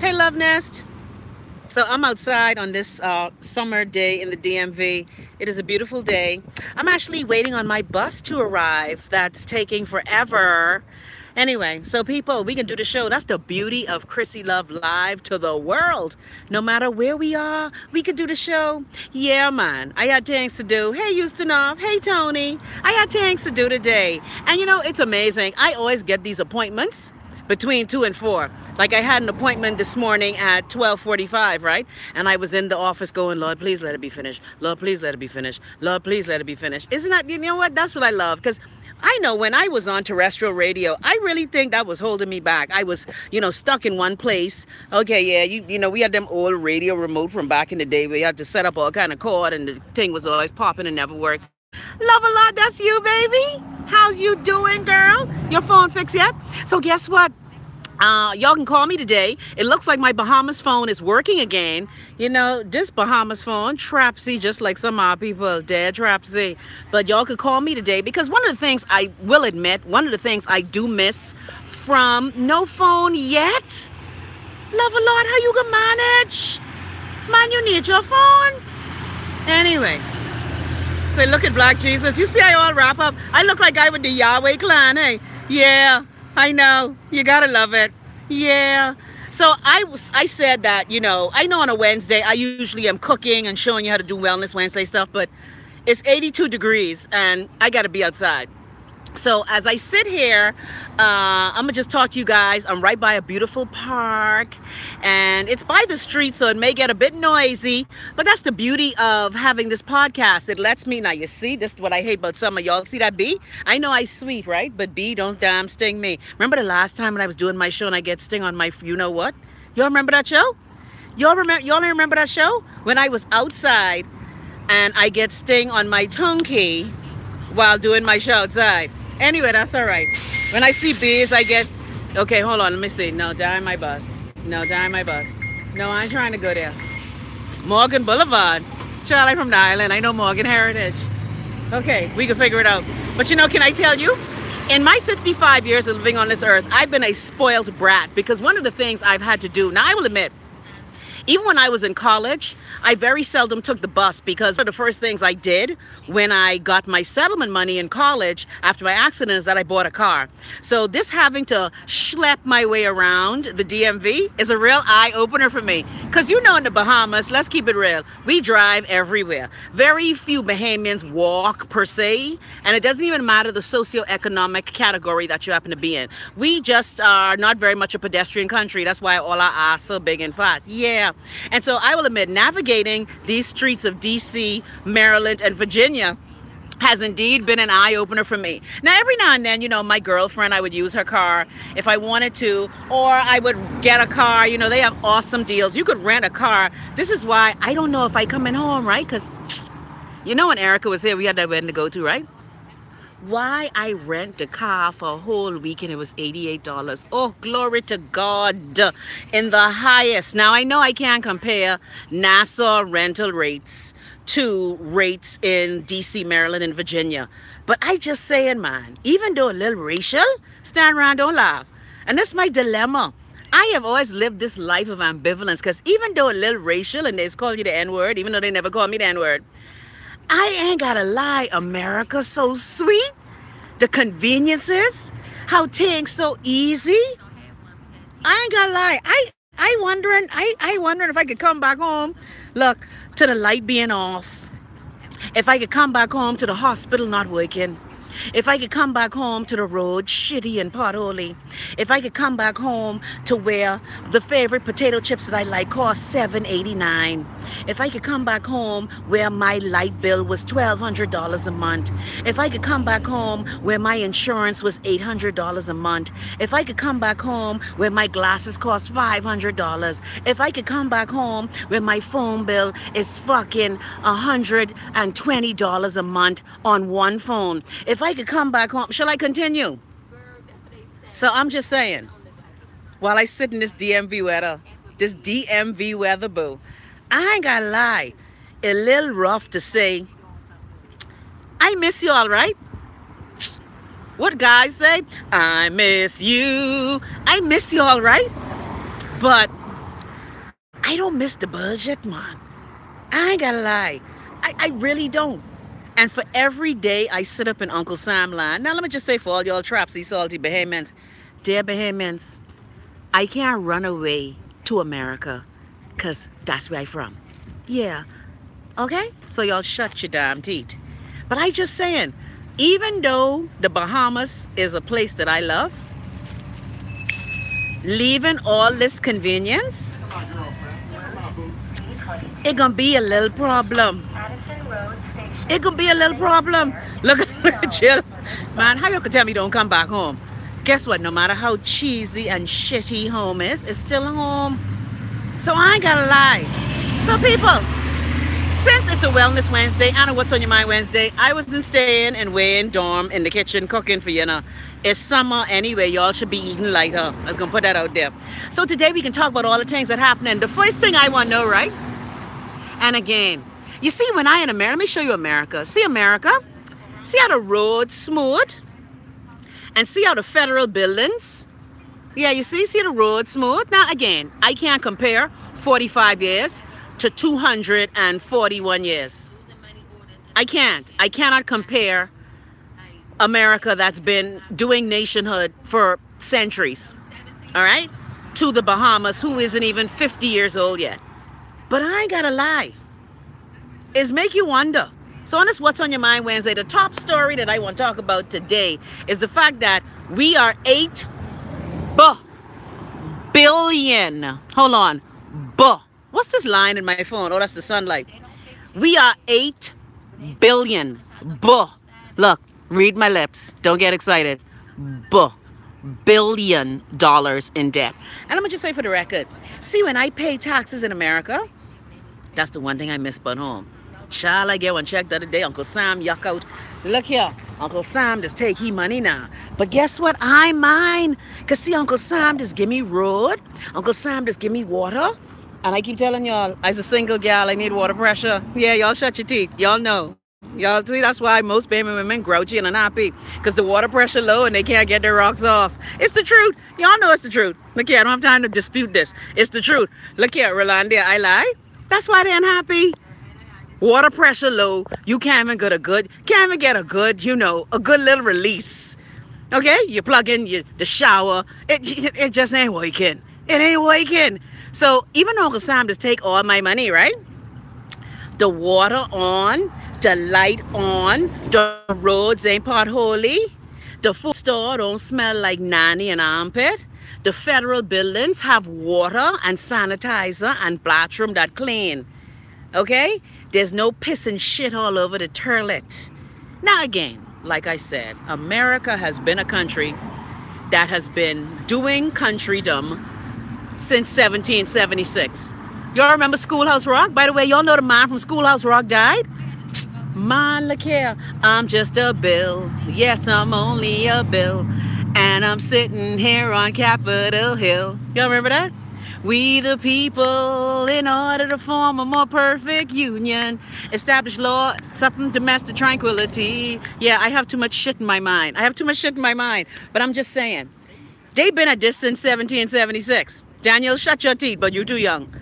Hey, Love Nest. So I'm outside on this summer day in the DMV. It is a beautiful day. I'm actually waiting on my bus to arrive. That's taking forever. Anyway, so people, we can do the show. That's the beauty of Chrissy Love Live to the world. No matter where we are, we can do the show. Yeah, man. I got things to do. Hey, Houstonov. Hey, Tony. I got things to do today. And you know, it's amazing. I always get these appointments between 2 and 4. Like I had an appointment this morning at 12:45, right? And I was in the office going, Lord, please let it be finished. Lord, please let it be finished. Lord, please let it be finished. Isn't that, you know what? That's what I love. Because I know when I was on terrestrial radio, I really think that was holding me back. I was, you know, stuck in one place. Okay, yeah, you know, we had them old radio remote from back in the day where you had to set up all kind of cord and the thing was always popping and never worked. Love a lot, that's you, baby. How's you doing, girl? Your phone fixed yet? So guess what? Y'all can call me today. It looks like my Bahamas phone is working again. You know, this Bahamas phone, trapsy, just like some people, dead trapsy. But y'all could call me today because one of the things I will admit, one of the things I do miss from no phone yet. Love a lot, how you gonna manage? Man, you need your phone. Anyway. Say, look at Black Jesus. You see I all wrap up. I look like I with the Yahweh clan, hey? Yeah. I know, you gotta love it. Yeah. So I said that, you know, I know on a Wednesday I usually am cooking and showing you how to do Wellness Wednesday stuff, but it's 82 degrees and I gotta be outside. So as I sit here, I'm gonna just talk to you guys. I'm right by a beautiful park and it's by the street, so it may get a bit noisy, but that's the beauty of having this podcast. It lets me, now you see, this is what I hate about some of y'all. See that bee? I know I sweet, right? But bee don't damn sting me. Remember the last time when I was doing my show and I get sting on my, you know what? Y'all remember that show? Y'all remember that show? When I was outside and I get sting on my tongue key while doing my show outside. Anyway, that's all right. When I see bees, I get, okay, hold on, let me see. No, die my bus. No, die my bus. No, I ain't trying to go there. Morgan Boulevard. Charlie from the island. I know Morgan Heritage. Okay, we can figure it out. But you know, can I tell you? In my 55 years of living on this earth, I've been a spoiled brat because one of the things I've had to do, now I will admit, even when I was in college, I very seldom took the bus because one of the first things I did when I got my settlement money in college after my accident is that I bought a car. So this having to schlep my way around the DMV is a real eye-opener for me. Because you know in the Bahamas, let's keep it real, we drive everywhere. Very few Bahamians walk per se, and it doesn't even matter the socioeconomic category that you happen to be in. We just are not very much a pedestrian country. That's why all our ass so big and fat. Yeah. And so I will admit, navigating these streets of DC, Maryland, and Virginia has indeed been an eye-opener for me. Now, every now and then, you know, my girlfriend, I would use her car if I wanted to, or I would get a car. You know, they have awesome deals. You could rent a car. This is why I don't know if I coming home, right? Because, you know, when Erica was here, we had that wedding to go to, right? Why I rent the car for a whole week and it was $88. Oh, glory to God in the highest. Now, I know I can't compare Nassau rental rates to rates in DC, Maryland, and Virginia. But I just saying, man, even though a little racial, stand around, don't laugh. And that's my dilemma. I have always lived this life of ambivalence because even though a little racial and they call you the N-word, even though they never call me the N-word, I ain't gotta lie, America's so sweet. The conveniences, how things so easy. I ain't gonna lie. I wondering if I could come back home, look, to the light being off. If I could come back home to the hospital not working. If I could come back home to the road shitty and potholy. If I could come back home to where the favorite potato chips that I like cost $7.89. If I could come back home where my light bill was $1,200 a month. If I could come back home where my insurance was $800 a month. If I could come back home where my glasses cost $500. If I could come back home where my phone bill is fucking $120 a month on one phone. If I could come back home, shall I continue? So I'm just saying, while I sit in this DMV weather, boo, I ain't gotta lie, a little rough to say, I miss you all right. What guys say? I miss you. I miss you all right. But I don't miss the budget, man. I ain't gonna lie. I really don't. And for every day I sit up in Uncle Sam land, now let me just say for all y'all trapsy, salty Bahamians, dear Bahamians, I can't run away to America because that's where I'm from. Yeah, okay? So y'all shut your damn teeth. But I just saying, even though the Bahamas is a place that I love, leaving all this convenience, it gonna be a little problem. It gonna be a little problem. Look at Jill. Man, how you can tell me don't come back home? Guess what? No matter how cheesy and shitty home is, it's still home. So I ain't gonna lie. So people, since it's a Wellness Wednesday and a What's on Your Mind Wednesday, I wasn't staying in Wayne dorm in the kitchen cooking for you know. It's summer anyway, y'all should be eating lighter. I was gonna put that out there. So today we can talk about all the things that happen. And the first thing I wanna know, right? And again, you see when I in America, let me show you America. See America? See how the road's smooth? And see how the federal buildings? Yeah, you see the road smooth? Now again, I can't compare 45 years to 241 years. I can't. I cannot compare America that's been doing nationhood for centuries, all right, to the Bahamas, who isn't even 50 years old yet. But I ain't gotta lie. It's make you wonder. So on this What's on Your Mind Wednesday, the top story that I want to talk about today is the fact that we are 8 billion. Hold on. What's this line in my phone? Oh, that's the sunlight. We are 8 billion. Look, read my lips. Don't get excited. Billion dollars in debt. And I'm gonna just say for the record, see, when I pay taxes in America, that's the one thing I miss but home. Child, I get one check the other day. Uncle Sam yuck out. Look here. Uncle Sam just take he money now. But guess what? I mine. Because see, Uncle Sam just give me road. Uncle Sam just give me water. And I keep telling y'all, as a single gal, I need water pressure. Yeah, y'all shut your teeth. Y'all know. Y'all see, that's why most baby women grouchy and unhappy. Because the water pressure low and they can't get their rocks off. It's the truth. Y'all know it's the truth. Look here, I don't have time to dispute this. It's the truth. Look here, Rolandia, I lie. That's why they're unhappy. Water pressure low, you can't even get a good, you know, a good little release. Okay, you plug in the shower, it just ain't working. It ain't working. So even though Uncle Sam just take all my money, right? The water on, the light on, the roads ain't potholy, the food store don't smell like nanny and armpit, the federal buildings have water and sanitizer and bathroom that clean. Okay? There's no piss and shit all over the toilet. Now again, like I said, America has been a country that has been doing countrydom since 1776. Y'all remember Schoolhouse Rock? By the way, y'all know the man from Schoolhouse Rock died? Man, look here. I'm just a bill. Yes, I'm only a bill. And I'm sitting here on Capitol Hill. Y'all remember that? We the people, in order to form a more perfect union, establish law, something domestic tranquility. Yeah, I have too much shit in my mind. But I'm just saying, they've been at this since 1776. Daniel, shut your teeth, but you're too young.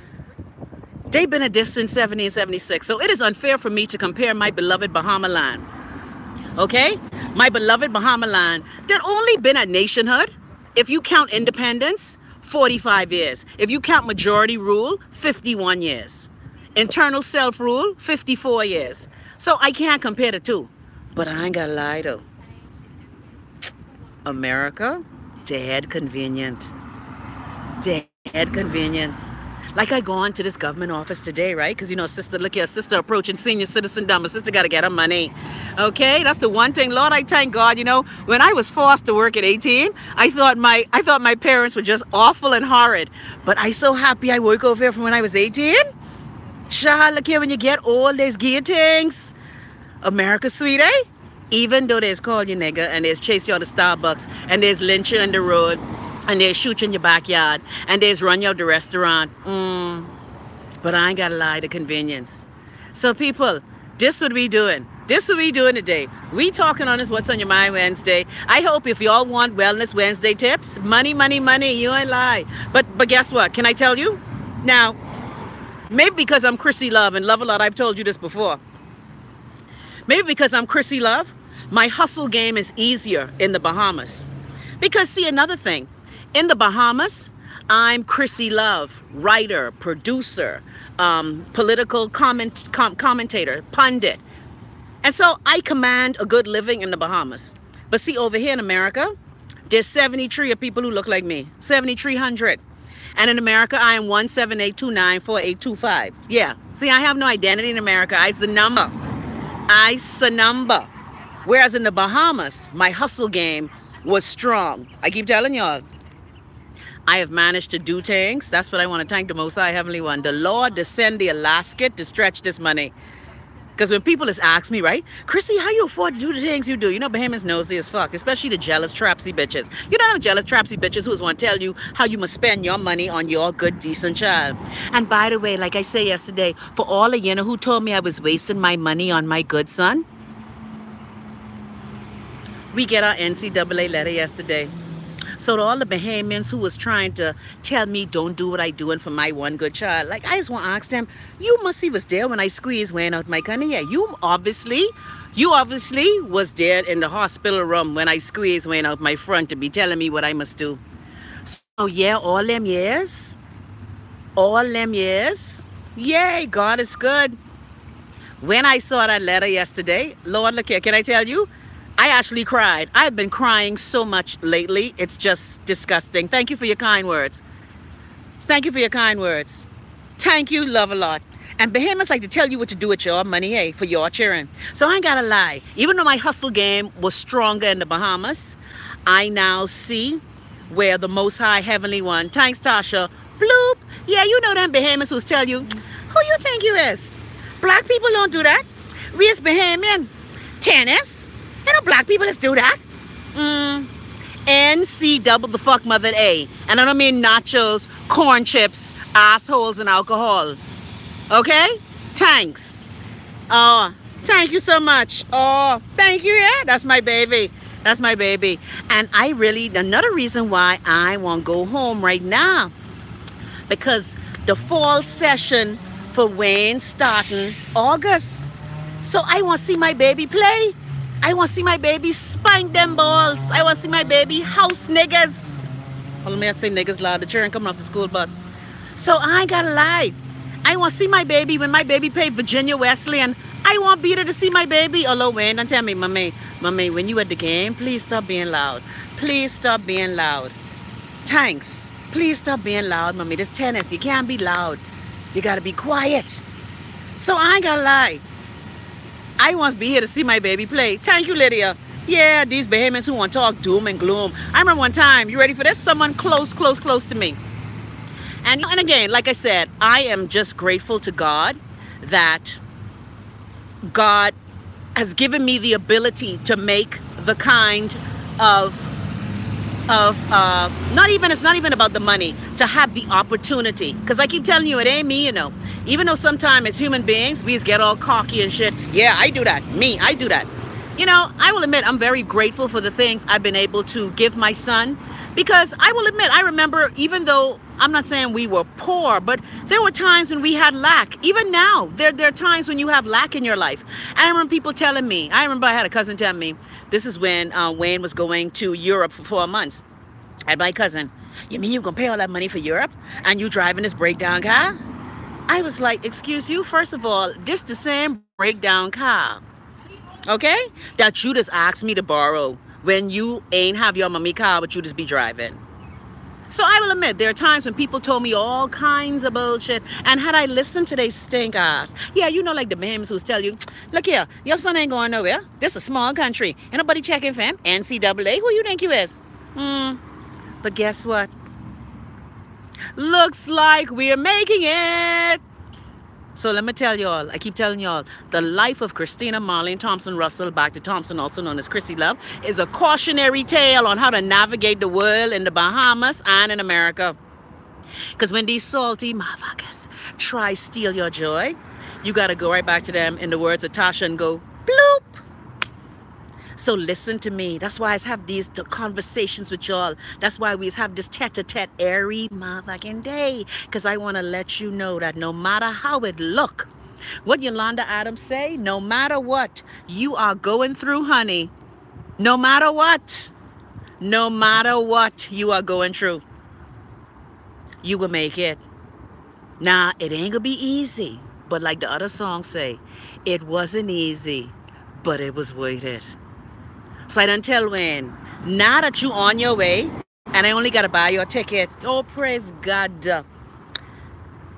They've been at this since 1776. So it is unfair for me to compare my beloved Bahama land. Okay? My beloved Bahama land that only been at nationhood, if you count independence, 45 years. If you count majority rule, 51 years. Internal self-rule, 54 years. So I can't compare the two. But I ain't gonna lie though. America, dead convenient. Dead convenient. Like I go on to this government office today, right? Because you know, sister, look here, sister approaching senior citizendom. My sister gotta get her money. Okay, that's the one thing. Lord, I thank God. You know, when I was forced to work at 18, I thought my parents were just awful and horrid. But I so happy I work over here from when I was 18. Child, look here, when you get old, there's good things. America, sweet, eh? Even though there's call you nigga and there's chase you out of Starbucks and there's lynch you in the road. And there's shoot you in your backyard. And there's run you out the restaurant. But I ain't gotta lie, the convenience. So people, this what we doing. This what we doing today. We talking on this What's on Your Mind Wednesday. I hope if y'all want Wellness Wednesday tips, money, you ain't lie. But guess what? Can I tell you? Now, Maybe because I'm Chrissy Love, and Love a Lot, I've told you this before. Maybe because I'm Chrissy Love, my hustle game is easier in the Bahamas. Because see, another thing, in the Bahamas, I'm Chrissy Love, writer, producer, political commentator, pundit. And so I command a good living in the Bahamas. But see, over here in America, there's 73 of people who look like me, 7,300. And in America, I am 178294825. Yeah. See, I have no identity in America. I's the number. I's the number. Whereas in the Bahamas, my hustle game was strong. I keep telling y'all, I have managed to do things. That's what I want to thank the Most High Heavenly One. The Lord to send the elastic to stretch this money. Because when people just ask me, right, Chrissy, how you afford to do the things you do? You know, Bahamians nosy as fuck, especially the jealous, trapsy bitches. You know them jealous, trapsy bitches who's want to tell you how you must spend your money on your good, decent child. And by the way, like I said yesterday, for all of you know who told me I was wasting my money on my good son, we get our NCAA letter yesterday. So to all the Bahamians who was trying to tell me don't do what I doing for my one good child, like I just want to ask them, you must see was there when I squeezed weighing out my gunny. Yeah, you obviously was there in the hospital room when I squeezed weighing out my front to be telling me what I must do. So yeah, all them years, yay, God is good. When I saw that letter yesterday, Lord, look here, can I tell you? I actually cried. I've been crying so much lately. It's just disgusting. Thank you for your kind words. Thank you for your kind words. Thank you, Love a Lot. And Bahamas like to tell you what to do with your money, hey, for your children. So I ain't gotta lie. Even though my hustle game was stronger in the Bahamas, I now see where the Most High Heavenly One, thanks Tasha, bloop. Yeah, you know them Bahamas who's tell you, who you think you is? Black people don't do that. We is Bahamian. Tennis. You know, black people just do that. NC double the fuck mother A. And I don't mean nachos, corn chips, assholes, and alcohol. Okay? Thanks. Oh, thank you so much. Oh, thank you. Yeah, that's my baby. That's my baby. And I really, another reason why I want to go home right now, because the fall session for Wayne starting August. So I want to see my baby play. I want to see my baby spank them balls. I want to see my baby house niggas. Well, let me say niggas loud. The children coming off the school bus. So I ain't gotta lie. I want to see my baby when my baby played Virginia Wesleyan. I want Peter to see my baby. Although Wayne, don't tell me, mommy, when you at the game, please stop being loud. Please stop being loud. Thanks. Please stop being loud, mommy. This tennis, you can't be loud. You gotta be quiet. So I ain't gotta lie. I want to be here to see my baby play. Thank you, Lydia. Yeah, these Bahamians who want to talk doom and gloom. I remember one time, you ready for this? Someone close to me. And again, like I said, I am just grateful to God that God has given me the ability to make the kind of it's not even about the money, to have the opportunity. Because I keep telling you, it ain't me, you know. Even though sometimes as human beings, we just get all cocky and shit. Yeah, I do that. Me, I do that. You know, I will admit, I'm very grateful for the things I've been able to give my son. Because I will admit, I remember, even though I'm not saying we were poor, but there were times when we had lack. Even now, there are times when you have lack in your life. I remember people telling me, I had a cousin tell me, this is when Wayne was going to Europe for 4 months. And my cousin, you mean you're going to pay all that money for Europe? And you driving this breakdown car? I was like, excuse you, first of all, this the same breakdown car, okay, that you just asked me to borrow when you ain't have your mommy car, but you just be driving. So I will admit, there are times when people told me all kinds of bullshit, and had I listened to they stink ass, yeah, you know, like the Bahamians who tell you, look here, your son ain't going nowhere. This is a small country. Ain't nobody checking for him. NCAA, who you think you is? But guess what? Looks like we're making it. So let me tell y'all, I keep telling y'all, the life of Christina Marlene Thompson Russell, back to Thompson, also known as Chrissy Love, is a cautionary tale on how to navigate the world in the Bahamas and in America. Because when these salty motherfuckers try steal your joy, you got to go right back to them in the words of Tasha and go, bloop. So listen to me. That's why I have these conversations with y'all. That's why we have this tete-a-tete every motherfucking day. Because I want to let you know that no matter how it look, what Yolanda Adams say, no matter what you are going through, honey, no matter what you are going through, you will make it. Now, it ain't gonna be easy, but like the other song say, it wasn't easy, but it was worth it. So I don't tell when, now that you on your way, and I only gotta buy your ticket, oh praise God,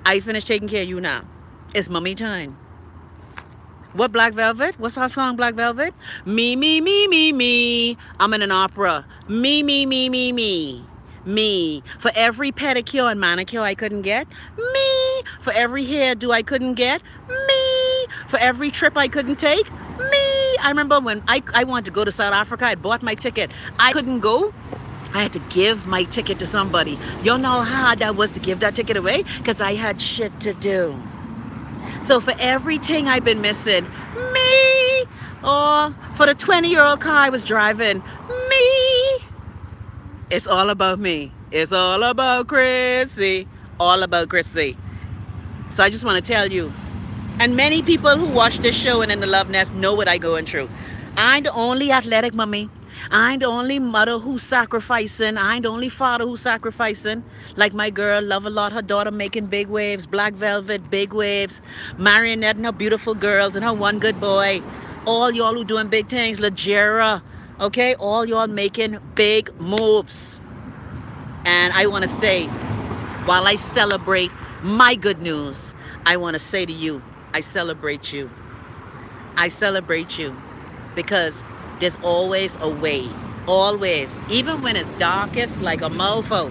I finished taking care of you now. It's mommy time. What Black Velvet? What's our song, Black Velvet? Me, me, me, me, me. I'm in an opera. Me, me, me, me, me. Me. For every pedicure and manicure I couldn't get, me. For every hairdo I couldn't get, me. For every trip I couldn't take, me. I remember when I wanted to go to South Africa, I bought my ticket. I couldn't go. I had to give my ticket to somebody. Y'all know how hard that was to give that ticket away? Because I had shit to do. So for everything I've been missing, me. Or for the 20-year-old car I was driving, me. It's all about me. It's all about Chrissy. All about Chrissy. So I just want to tell you, and many people who watch this show and in the Love Nest know what I going through. I ain't the only athletic mommy. I ain't the only mother who's sacrificing. I ain't the only father who's sacrificing. Like my girl, Love a Lot, her daughter making big waves. Black Velvet, big waves. Marionette and her beautiful girls and her one good boy. All y'all who doing big things. Lajera, okay? All y'all making big moves. And I want to say, while I celebrate my good news, I want to say to you, I celebrate you. I celebrate you. Because there's always a way. Always. Even when it's darkest like a mofo.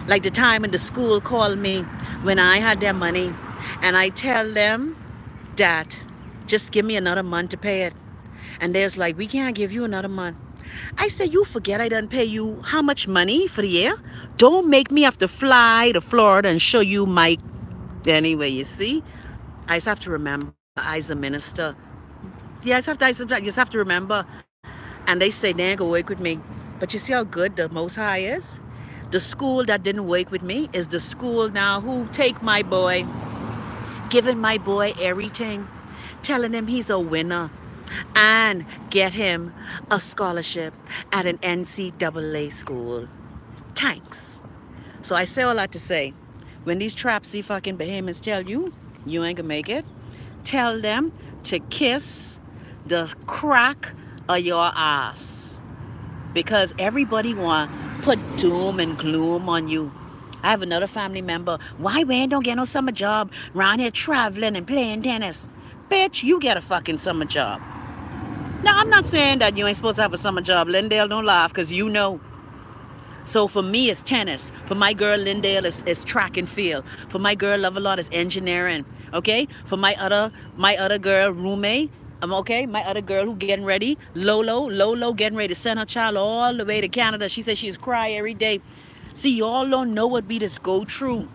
Like the time when the school called me when I had their money. And I tell them that just give me another month to pay it. And there's like, we can't give you another month. I say, you forget I done pay you how much money for the year? Don't make me have to fly to Florida and show you my... Anyway, you see? I just have to remember I's a minister. Yeah, I just have to remember. And they say they ain't gonna work with me. But you see how good the Most High is? The school that didn't work with me is the school now who take my boy, giving my boy everything, telling him he's a winner, and get him a scholarship at an NCAA school. Thanks. So I say all that to say, when these trapsy fucking Bahamians tell you, you ain't gonna make it, tell them to kiss the crack of your ass. Because everybody want put doom and gloom on you. I have another family member. Why Wayne don't get no summer job around here traveling and playing tennis? Bitch, you get a fucking summer job. Now, I'm not saying that you ain't supposed to have a summer job. Lindale, don't laugh, because you know. So for me, it's tennis. For my girl, Lindale, is track and field. For my girl, Love a Lot, is engineering. Okay? For my other girl, roommate, okay, my other girl who getting ready, Lolo getting ready to send her child all the way to Canada. She says she's cry every day. See, y'all don't know what we just go through.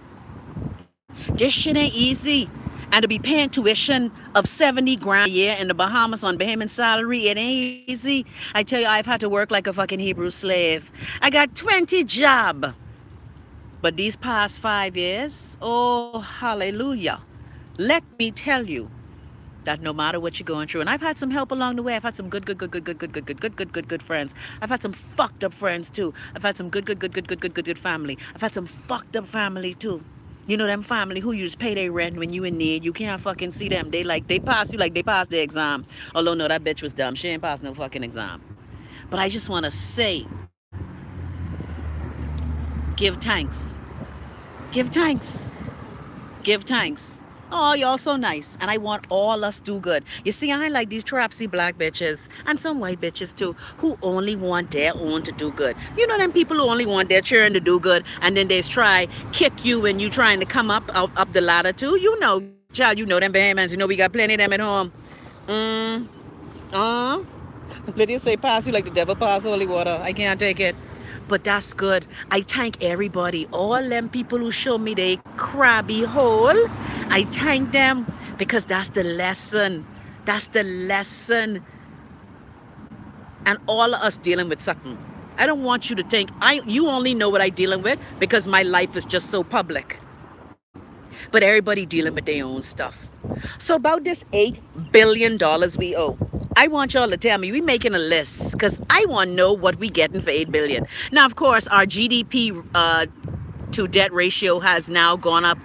This shit ain't easy. And to be paying tuition of 70 grand a year in the Bahamas on Bahamian salary, it ain't easy. I tell you, I've had to work like a fucking Hebrew slave. I got 20 jobs. But these past 5 years, oh, hallelujah. Let me tell you that no matter what you're going through, and I've had some help along the way. I've had some good friends. I've had some fucked up friends too. I've had some good family. I've had some fucked up family too. You know them family who you just pay their rent when you in need. You can't fucking see them. They pass you like they passed the exam. Although no, that bitch was dumb. She ain't passed no fucking exam. But I just want to say, give thanks. Give thanks. Give thanks. Oh, y'all so nice. And I want all us do good. You see, I like these trapsy black bitches and some white bitches too who only want their own to do good. You know them people who only want their children to do good and then they try kick you when you trying to come up the ladder too. You know, child, you know them Bahamians. You know we got plenty of them at home. Lydia say pass you like the devil pass holy water. I can't take it. But that's good. I thank everybody. All them people who show me they crabby hole. I thank them because that's the lesson. That's the lesson. and all of us dealing with something. I don't want you to think you only know what I dealing with because my life is just so public. But everybody dealing with their own stuff. So about this $8 billion we owe, I want y'all to tell me, we making a list because I want to know what we getting for $8 billion. Now, of course, our GDP to debt ratio has now gone up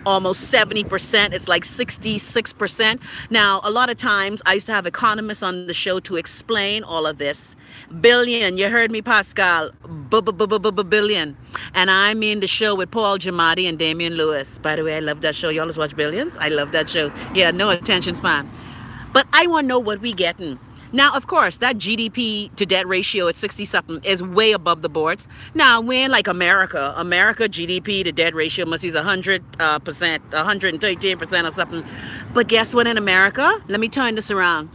almost 70%. It's like 66%. Now, a lot of times I used to have economists on the show to explain all of this. Billion, you heard me, Pascal. Billion. And I mean the show with Paul Giamatti and Damian Lewis. By the way, I love that show. Y'all just watch Billions? I love that show. Yeah, no attention span. But I want to know what we getting. Now, of course, that GDP to debt ratio at 60-something is way above the boards. Now, when like America GDP to debt ratio must be 100%, 113% or something. But guess what in America? Let me turn this around.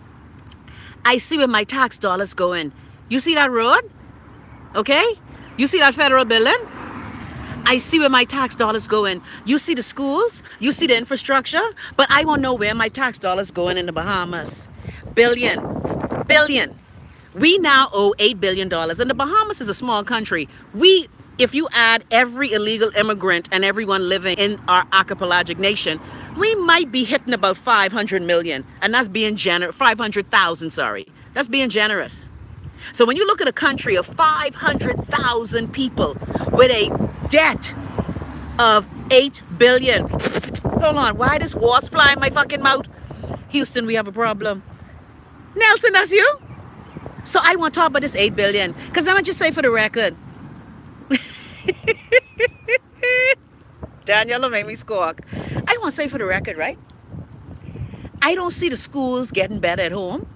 I see where my tax dollars going. You see that road? Okay? You see that federal building? I see where my tax dollars going. You see the schools? You see the infrastructure? But I want to know where my tax dollars going in the Bahamas. Billion. We now owe $8 billion. And the Bahamas is a small country. If you add every illegal immigrant and everyone living in our archipelagic nation, we might be hitting about 500 million. And that's being generous. 500,000, sorry. That's being generous. So when you look at a country of 500,000 people with a debt of $8 billion. Hold on, why does wasp fly in my fucking mouth? Houston, we have a problem. Nelson, that's you? So I want to talk about this $8 billion. Because I'm going to just say for the record. Daniel will make me squawk. I want to say for the record, right? I don't see the schools getting better at home.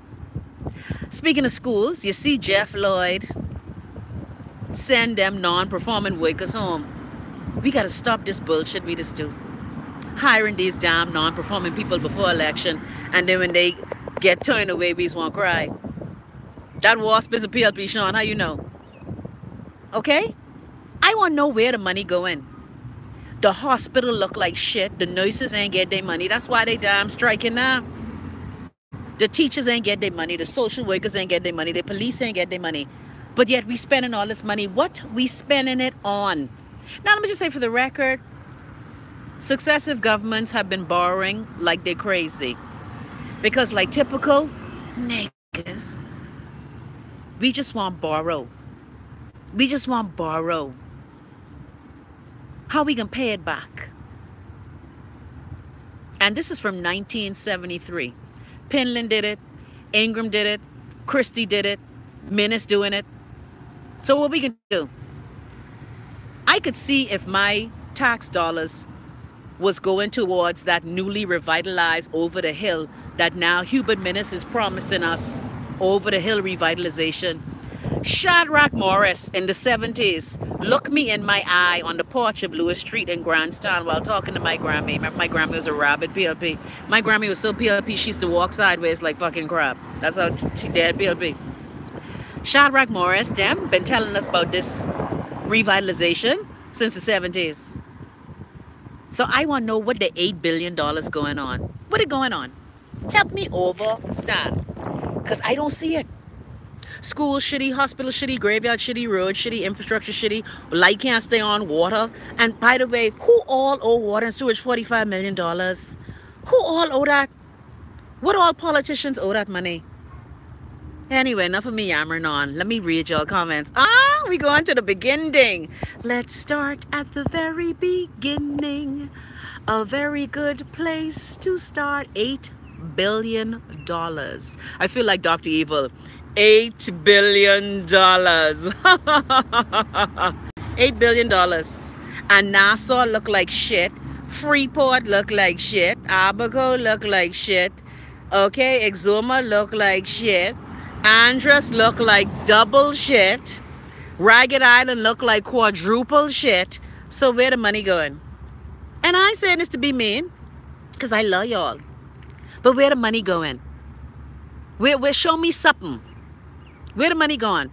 Speaking of schools, you see Jeff Lloyd send them non-performing workers home. We got to stop this bullshit we just do. Hiring these damn non-performing people before election, and then when they get turned away, we just want to cry. That wasp is a PLP, Sean. How you know? Okay? I want to know where the money going. The hospital look like shit. The nurses ain't get their money. That's why they damn striking now. The teachers ain't get their money. The social workers ain't get their money. The police ain't get their money. But yet we spending all this money. What we spending it on? Now let me just say for the record, successive governments have been borrowing like they're crazy. Because like typical niggas, we just want borrow. We just want borrow. How we gonna pay it back? And this is from 1973. Penland did it. Ingram did it. Christie did it. Minnis doing it. So what we can do? I could see if my tax dollars was going towards that newly revitalized over the hill that now Hubert Minnis is promising us, over the hill revitalization. Shadrach Morris in the 70s looked me in my eye on the porch of Lewis Street in Grandstand while talking to my Grammy. Remember, my Grammy was a rabid PLP. My Grammy was so PLP she used to walk sideways like fucking crap. That's how she dared PLP. Shadrach Morris, them, been telling us about this revitalization since the 70s. So I want to know what the $8 billion going on. What is going on? Help me understand. Because I don't see it. School shitty, hospital shitty, graveyard shitty, road shitty, infrastructure shitty, light can't stay on, water. And by the way, who all owe water and sewage $45 million? Who all owe that? What all politicians owe that money? Anyway, enough of me yammering on. Let me read your comments. We go on to the beginning. Let's start at the very beginning. A very good place to start. $8 billion. I feel like Dr. Evil. $8 billion. $8 billion. And Nassau look like shit. Freeport look like shit. Abaco look like shit. Okay, Exuma look like shit. Andros look like double shit. Ragged Island look like quadruple shit. So where the money going? And I ain't saying this to be mean, because I love y'all. But where the money going? Where show me something. Where the money going?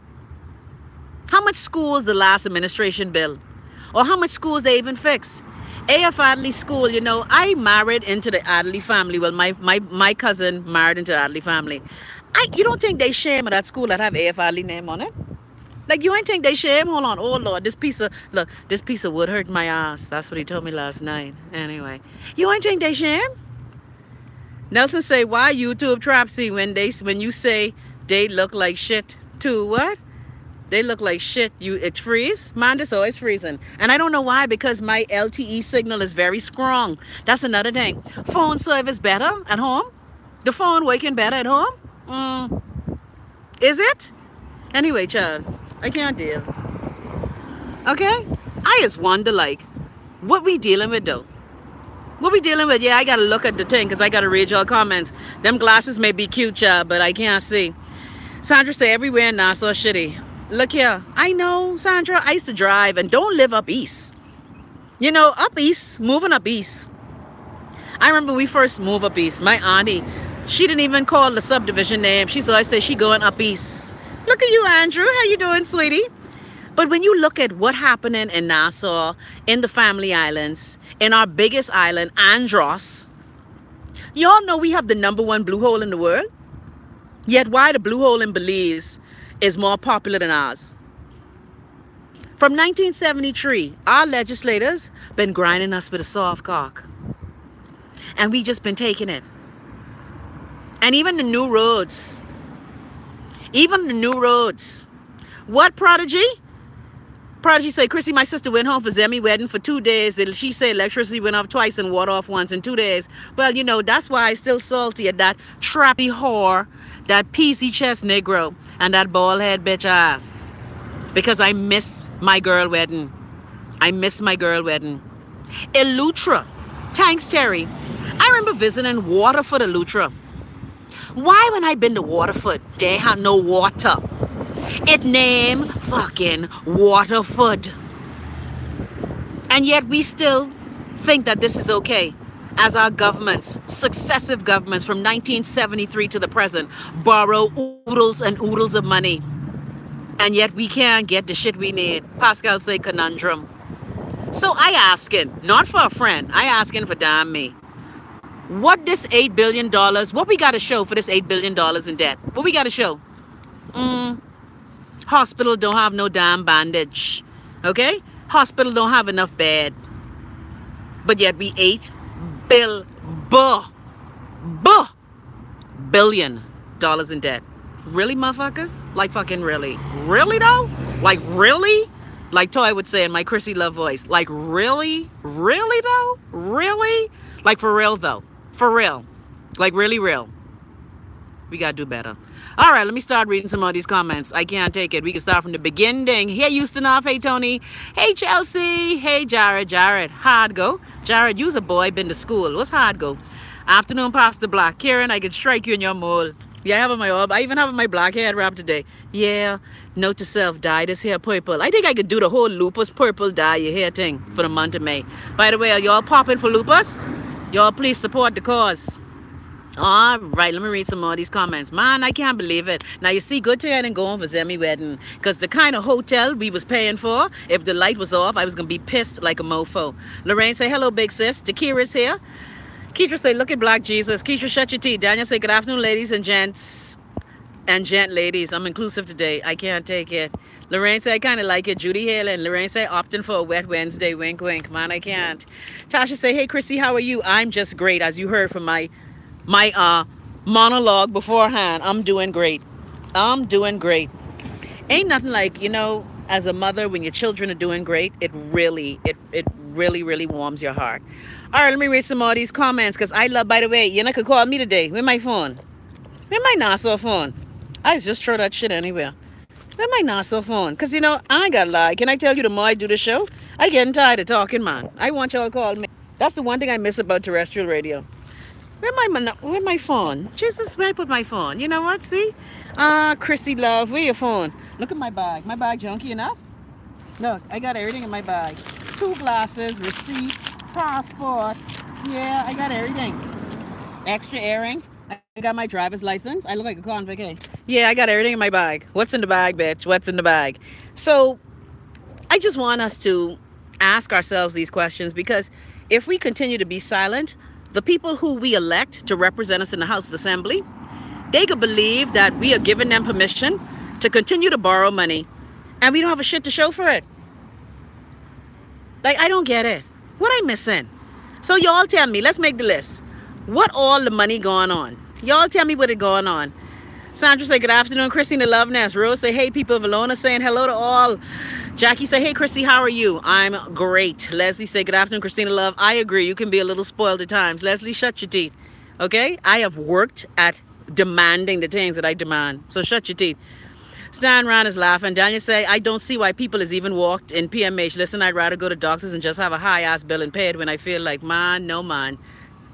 How much schools the last administration built? Or how much schools they even fix? AF Adley School, you know, I married into the Adley family. Well, my cousin married into the Adley family. You don't think they shame at that school that have AFRL name on it? Like, you ain't think they shame? Hold on. Oh, Lord, this piece of wood hurt my ass. That's what he told me last night. Anyway, you ain't think they shame? Nelson say, why YouTube Trapsy when you say they look like shit too? What? They look like shit. It freeze? Mine is always freezing. And I don't know why, because my LTE signal is very strong. That's another thing. Phone service better at home? The phone working better at home? Is it? Anyway, child, I can't deal. Okay? I just wonder, like, what we dealing with, though? What we dealing with? Yeah, I gotta look at the thing, because I gotta read y'all comments. Them glasses may be cute, child, but I can't see. Sandra say, everywhere in Nassau shitty. Look here. I know, Sandra. I used to drive and don't live up east. You know, up east, moving up east. I remember we first moved up east. My auntie, she didn't even call the subdivision name. She always said she going up east. Look at you, Andrew. How you doing, sweetie? But when you look at what happening in Nassau, in the Family Islands, in our biggest island, Andros, y'all know we have the #1 blue hole in the world. Yet why the blue hole in Belize is more popular than ours? From 1973, our legislators been grinding us with a soft cock. And we just been taking it. And even the new roads. What, Prodigy? Prodigy say, Chrissy, my sister went home for Zemi wedding for 2 days. She said electricity went off twice and water off once in 2 days. Well, you know, that's why I still salty at that trappy whore, that PC chest Negro, and that bald head bitch ass. Because I miss my girl wedding. Elutra. Thanks, Terry. I remember visiting Waterford, Elutra. Why when I been to Waterford, they have no water? It name fucking Waterford. And yet we still think that this is okay. As our governments, successive governments from 1973 to the present, borrow oodles and oodles of money. And yet we can't get the shit we need. Pascal say conundrum. So I asking, not for a friend, I asking for damn me. What this $8 billion, what we got to show for this $8 billion in debt? What we got to show? Hospital don't have no damn bandage. Okay? Hospital don't have enough bed. But yet we $8 billion in debt. Really, motherfuckers? Like fucking really? Really though? Like really? Like Toy would say in my Chrissy Love voice. Like really? Really though? Really? Like for real though? For real? Like really real? We gotta do better. All right, let me start reading some of these comments. I can't take it. We can start from the beginning. Hey, Houston off. Hey, Tony. Hey, Chelsea. Hey, Jared. Hard go. Jared, you's a boy, been to school. What's hard go? Afternoon, Pastor Black. Karen, I can strike you in your mole. Yeah, I have on my orb. I even have my black hair wrap today. Yeah. Note to self, dye this hair purple. I think I could do the whole lupus purple dye your hair thing for the month of May. By the way, are y'all popping for lupus? Y'all please support the cause. All right, let me read some more of these comments. Man, I can't believe it. Now, you see, good thing I didn't go on for Zemi wedding. Because the kind of hotel we was paying for, if the light was off, I was going to be pissed like a mofo. Lorraine say, hello, big sis. Takira's here. Keisha say, look at Black Jesus. Keisha, shut your teeth. Daniel say, good afternoon, ladies and gents. And gent ladies. I'm inclusive today. I can't take it. Lorraine say, I kind of like it. Judy Halen. Lorraine say, opting for a wet Wednesday. Wink, wink. Man, I can't. Tasha say, hey, Chrissy, how are you? I'm just great. As you heard from my monologue beforehand. I'm doing great. Ain't nothing like, you know, as a mother, when your children are doing great, it really warms your heart. All right, let me read some more of these comments, because I love, by the way, you know, could call me today with my phone. With my Nassau phone. I just throw that shit anywhere. With my Nassau phone. Because, you know, I ain't got to lie. Can I tell you, the more I do the show, I getting tired of talking, man. I want y'all to call me. That's the one thing I miss about terrestrial radio. Where my phone? Jesus, where I put my phone? You know what? See? Chrissy love, where your phone? Look at my bag. My bag junky enough? Look, I got everything in my bag. 2 glasses, receipt, passport. Yeah, I got everything. Extra earring. I got my driver's license. I look like a convict, eh? Yeah, I got everything in my bag. What's in the bag, bitch? What's in the bag? So, I just want us to ask ourselves these questions, because if we continue to be silent, the people who we elect to represent us in the House of Assembly, they could believe that we are giving them permission to continue to borrow money and we don't have a shit to show for it. Like, I don't get it. What I missing? So y'all tell me, let's make the list. What all the money going on? Y'all tell me what it going on. Sandra say, good afternoon, Chrissy, the Love Nest. Rose say, hey, people. Valona saying hello to all. Jackie say, hey, Chrissy, how are you? I'm great. Leslie say, good afternoon, Christina Love. I agree. You can be a little spoiled at times. Leslie, shut your teeth. Okay? I have worked at demanding the things that I demand. So shut your teeth. Stan Ran is laughing. Daniel say, I don't see why people is even walked in PMH. Listen, I'd rather go to doctors and just have a high-ass bill and pay it when I feel like, man, no, man.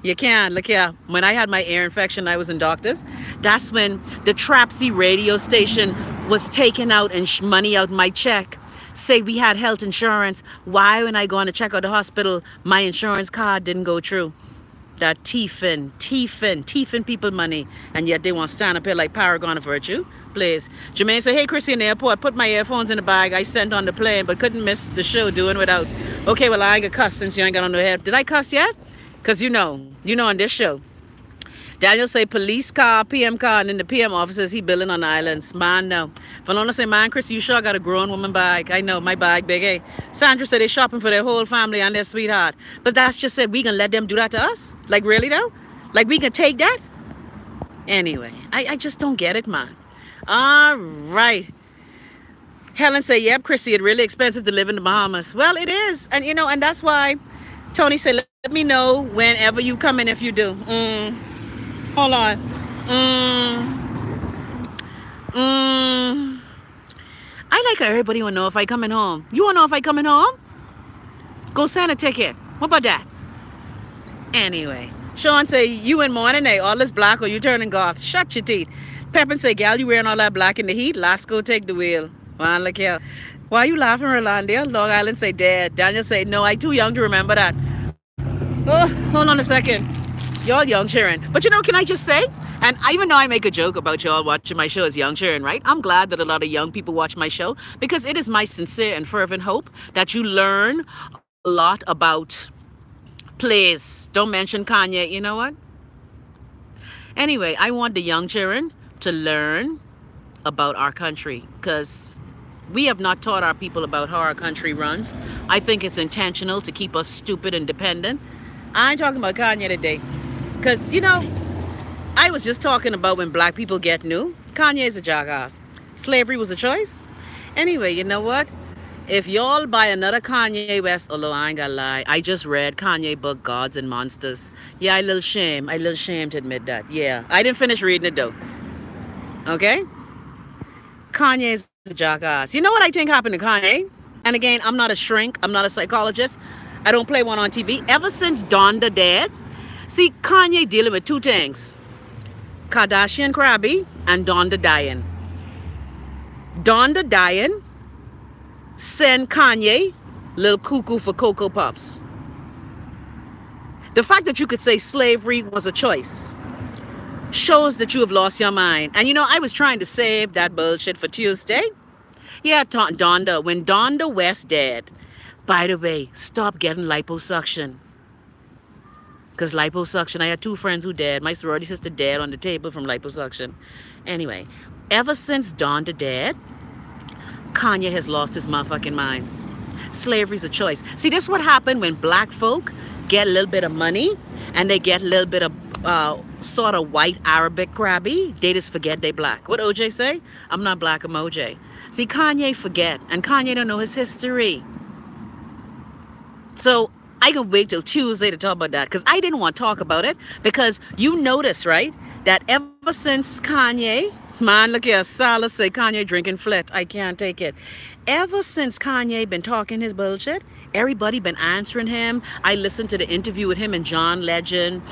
You can't. Look here. When I had my ear infection, I was in doctors. That's when the Trapsy radio station was taking out and money out my check. Say we had health insurance. Why, when I go on to check out the hospital, my insurance card didn't go through? That teefing people money. And yet they want to stand up here like Paragon of Virtue. Please. Jermaine say, hey, Chrissy, in the airport, put my earphones in the bag I sent on the plane, but couldn't miss the show doing without. Okay, well, I ain't gonna cuss since you ain't got on the head. Did I cuss yet? Because you know on this show. Daniel say police car, PM car, and in the PM offices, he billing on the islands. Man, no. Valona say, man, Chris, you sure got a grown woman bag. I know, my bag big, eh? Sandra said they shopping for their whole family and their sweetheart. But that's just said we gonna let them do that to us? Like, really, though? Like, we can take that? Anyway, I just don't get it, man. All right. Helen say, yep, Chrissy, it's really expensive to live in the Bahamas. Well, it is. And, and that's why Tony said, let me know whenever you come in if you do. Hold on. I like how everybody want to know if I coming home. You want to know if I coming home? Go send a ticket. What about that? Anyway. Sean say, you in morning, all this black or you turning goth. Shut your teeth. Pepin say, gal, you wearing all that black in the heat? Lasco, take the wheel. Man, look here. Why you laughing, Rolandia? Long Island say, dead. Daniel say, no, I too young to remember that. Oh, hold on a second. Y'all young cheering. But can I just say, and even though I make a joke about y'all watching my show as young cheering, right? I'm glad that a lot of young people watch my show because it is my sincere and fervent hope that you learn a lot about, please, don't mention Kanye, you know what? Anyway, I want the young children to learn about our country because we have not taught our people about how our country runs. I think it's intentional to keep us stupid and dependent. I ain't talking about Kanye today. Because, I was just talking about when black people get new. Kanye is a jackass. Slavery was a choice. Anyway, you know what? If y'all buy another Kanye West, although I ain't gonna lie, I just read Kanye book, Gods and Monsters. Yeah, I a little shame to admit that. Yeah, I didn't finish reading it though. Okay? Kanye is a jackass. You know what I think happened to Kanye? And again, I'm not a shrink. I'm not a psychologist. I don't play one on TV. Ever since Donda dead, see, Kanye dealing with two things. Kardashian crabby and Donda dying. Donda dying send Kanye little cuckoo for Cocoa Puffs. The fact that you could say slavery was a choice shows that you have lost your mind. And I was trying to save that bullshit for Tuesday. Yeah, Donda, when Donda West dead, by the way, stop getting liposuction. Because liposuction, I had 2 friends who died. My sorority sister died on the table from liposuction. Anyway, ever since Donda dead, Kanye has lost his motherfucking mind. Slavery's a choice. See, this is what happened when black folk get a little bit of money and they get a little bit of sort of white Arabic crabby. They just forget they black. What OJ say? I'm not black, I'm OJ. See, Kanye forget, and Kanye don't know his history. So I can wait till Tuesday to talk about that because I didn't want to talk about it because you notice, right, that ever since Kanye, man, look here, Salah say Kanye drinking flat. I can't take it. Ever since Kanye been talking his bullshit, everybody been answering him. I listened to the interview with him and John Legend.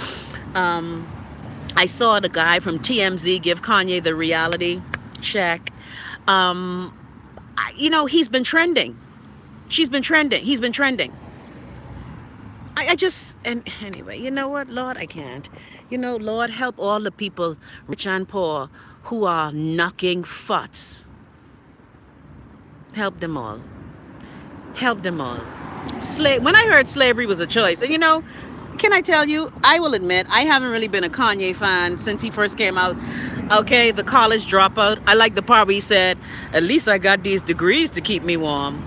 I saw the guy from TMZ give Kanye the reality check. He's been trending. She's been trending. He's been trending. And anyway, you know what, Lord, I can't. Lord, help all the people, rich and poor, who are knocking futs. Help them all. Help them all. When I heard slavery was a choice, and can I tell you, I will admit, I haven't really been a Kanye fan since he first came out. Okay, the college dropout. I like the part where he said, at least I got these degrees to keep me warm.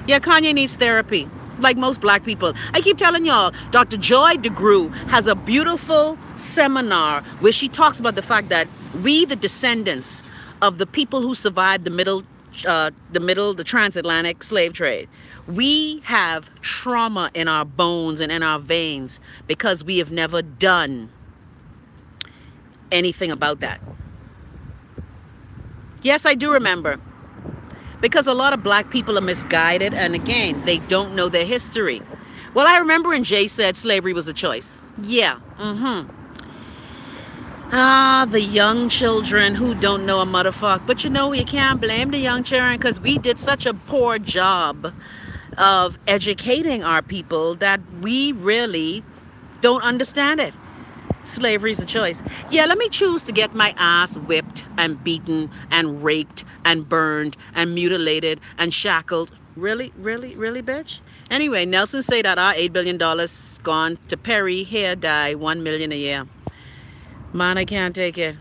Yeah, Kanye needs therapy, like most black people. I keep telling y'all, Dr. Joy DeGruy has a beautiful seminar where she talks about the fact that we, the descendants of the people who survived the transatlantic slave trade, we have trauma in our bones and in our veins because we have never done anything about that. Yes, I do remember. Because a lot of black people are misguided, and again, they don't know their history. Well, I remember when Jay said slavery was a choice. Yeah, the young children who don't know a motherfucker. But you know, you can't blame the young children because we did such a poor job of educating our people that we really don't understand it. Slavery is a choice. Yeah, let me choose to get my ass whipped and beaten and raped and burned and mutilated and shackled. Really, bitch? Anyway, Nelson say that our $8 billion gone to Perry hair dye, $1 million a year. Man, I can't take it.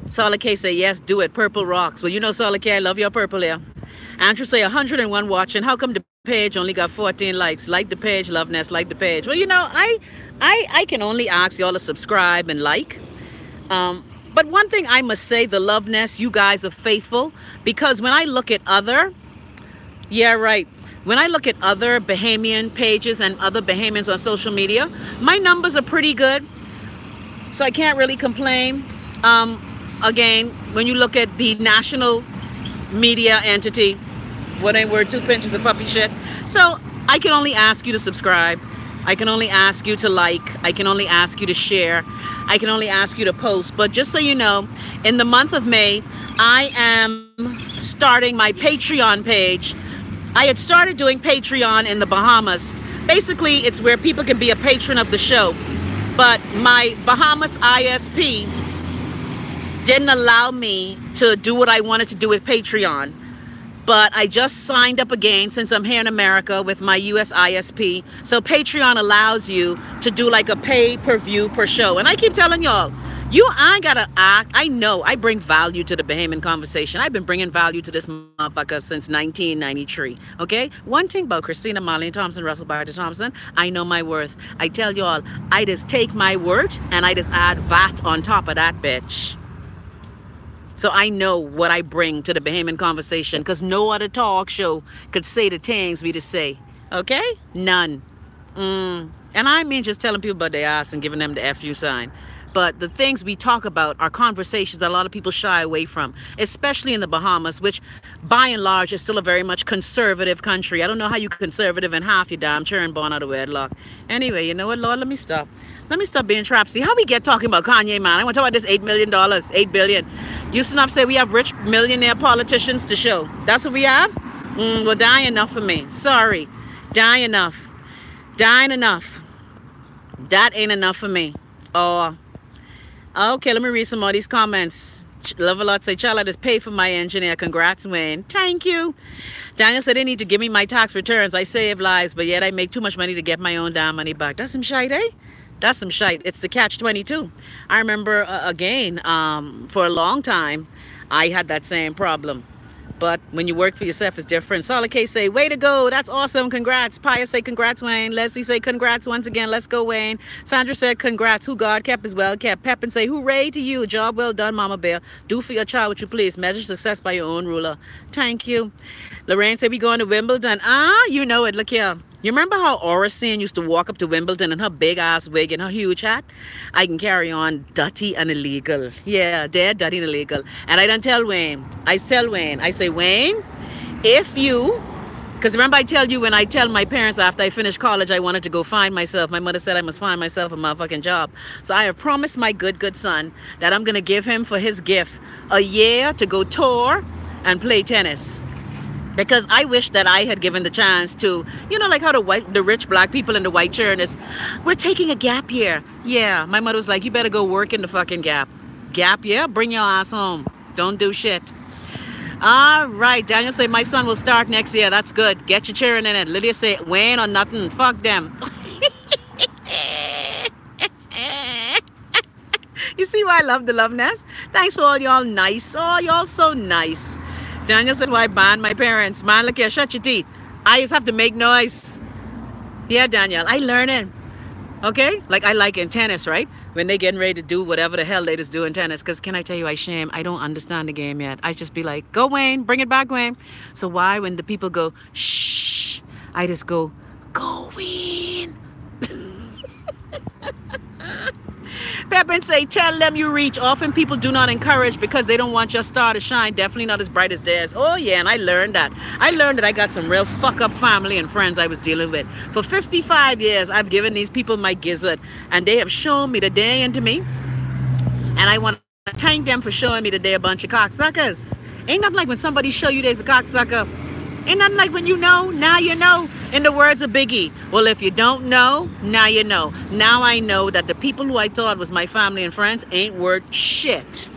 Solid K say, yes, do it. Purple rocks. Well, you know, Solid K, I love your purple hair. Andrew say, 101 watching. How come the page only got 14 likes? Like the page, love Nest, like the page. Well, you know, I can only ask y'all to subscribe and like. But one thing I must say, the love Nest, you guys are faithful. Because when I look at other, yeah, right. When I look at other Bahamian pages and other Bahamians on social media, my numbers are pretty good. So I can't really complain. Again, when you look at the national media entity, what ain't worth 2 pinches of puppy shit. So I can only ask you to subscribe. I can only ask you to like. I can only ask you to share. I can only ask you to post. But just so you know, in the month of May, I am starting my Patreon page. I had started doing Patreon in the Bahamas. Basically, it's where people can be a patron of the show. But my Bahamas ISP didn't allow me to do what I wanted to do with Patreon. But I just signed up again since I'm here in America with my US ISP. So Patreon allows you to do like a pay-per-view per show. And I keep telling y'all, I ain't gotta act. I know I bring value to the Bahamian conversation. I've been bringing value to this motherfucker since 1993. Okay? One thing about Christina Marlene Thompson, Russell Barter Thompson, I know my worth. I tell y'all, I just take my word and I just add VAT on top of that bitch. So I know what I bring to the Bahamian conversation because no other talk show could say the things we just say. Okay? None. And I mean just telling people about their ass and giving them the FU sign. But the things we talk about are conversations that a lot of people shy away from, especially in the Bahamas, which by and large is still a very much conservative country. I don't know how you conservative and half your damn children born out of wedlock. Anyway, you know what, Lord, let me stop. Let me stop being trapped. See how we get talking about Kanye, man. I want to talk about this $8 million, $8 billion. Used to say we have rich millionaire politicians to show. That's what we have? Well, dying enough for me. Sorry. Dying enough. Dying enough. That ain't enough for me. Oh. Okay, let me read some more of these comments. Love a lot say, child, I just pay for my engineer. Congrats, Wayne. Thank you. Daniel said they need to give me my tax returns. I save lives, but yet I make too much money to get my own damn money back. That's some shite, eh? That's some shite. It's the catch-22. I remember, again, for a long time, I had that same problem. But when you work for yourself, it's different. Solid K say, way to go. That's awesome. Congrats. Pius say, congrats, Wayne. Leslie say, congrats once again. Let's go, Wayne. Sandra said, congrats. Who God kept is well kept. Pepin say, hooray to you. Job well done, Mama Bear. Do for your child what you please. Measure success by your own ruler. Thank you. Lorraine said, we going to Wimbledon. You know it. Look here. You remember how Oracene used to walk up to Wimbledon in her big-ass wig and her huge hat? I can carry on dirty and illegal. Yeah, dead, dirty and illegal. And I don't tell Wayne. I tell Wayne. I say, Wayne, if you... Because remember I tell you when I tell my parents after I finished college I wanted to go find myself. My mother said I must find myself a motherfucking job. So I have promised my good son that I'm going to give him for his gift a year to go tour and play tennis. Because I wish that I had given the chance to, you know, like how the rich black people in the white churn is, we're taking a gap year. Yeah, my mother was like, you better go work in the fucking gap. Gap year? Bring your ass home. Don't do shit. All right, Daniel say, my son will start next year. That's good. Get your children in it. Lydia say, Wayne or nothing. Fuck them. You see why I love the Love Nest? Thanks for all y'all nice. Oh, y'all so nice. Daniel says why I banned my parents. Man, look here, shut your teeth. I just have to make noise. Yeah, Daniel, I learning. Okay? Like I like in tennis, right? When they getting ready to do whatever the hell they just do in tennis. Because can I tell you, I don't understand the game yet. I just be like, go Wayne, bring it back Wayne. So why when the people go, shh, I just go Wayne. Pepper say, tell them you reach. Often people do not encourage because they don't want your star to shine. Definitely not as bright as theirs. Oh yeah, and I learned that. I got some real fuck up family and friends I was dealing with. For 55 years, I've given these people my gizzard, and they have shown me that they ain't into me. And I want to thank them for showing me that they're a bunch of cocksuckers. Ain't nothing like when somebody show you there's a cocksucker. Ain't nothing like when you know, now you know. In the words of Biggie, well, if you don't know, now you know. Now I know that the people who I thought was my family and friends ain't worth shit.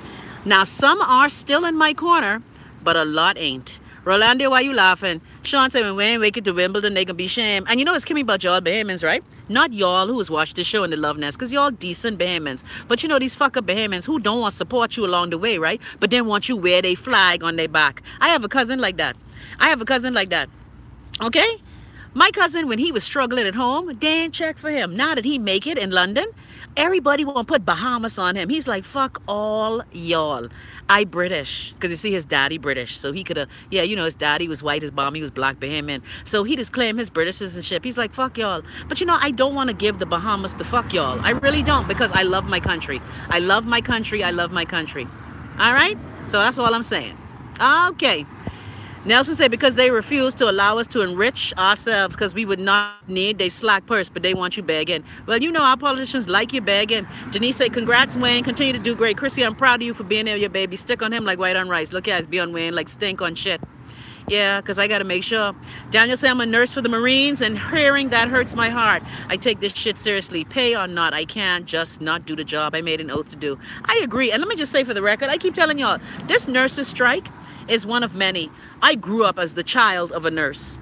Now, some are still in my corner, but a lot ain't. Rolando, why you laughing? Sean said, when Wayne make it to Wimbledon, they can be shamed. And you know, it's Kimmy about y'all Bahamians, right? Not y'all who has watched the show in the Love Nest, because y'all decent Bahamians. But you know, these fuck up Bahamians who don't want to support you along the way, right? But then want you wear their flag on their back. I have a cousin like that. Okay? My cousin, when he was struggling at home, they ain't check for him. Now that he make it in London, everybody want to put Bahamas on him. He's like, fuck all y'all. I British. Because you see, his daddy British. So he could have, yeah, you know, his daddy was white, his mom, he was black Bahamian. So he just claimed his British citizenship. He's like, fuck y'all. But you know, I don't want to give the Bahamas the fuck y'all. I really don't, because I love my country. I love my country. I love my country. All right? So that's all I'm saying. Okay. Nelson said, because they refuse to allow us to enrich ourselves because we would not need they slack purse, but they want you begging. Well, you know, our politicians like you begging. Denise said, congrats, Wayne. Continue to do great. Chrissy, I'm proud of you for being there with your baby. Stick on him like white on rice. Look at us be on Wayne like stink on shit. Yeah, because I got to make sure. Daniel said, I'm a nurse for the Marines, and hearing that hurts my heart. I take this shit seriously. Pay or not, I can't just not do the job I made an oath to do. I agree. And let me just say for the record, I keep telling y'all, this nurses strike is one of many. I grew up as the child of a nurse.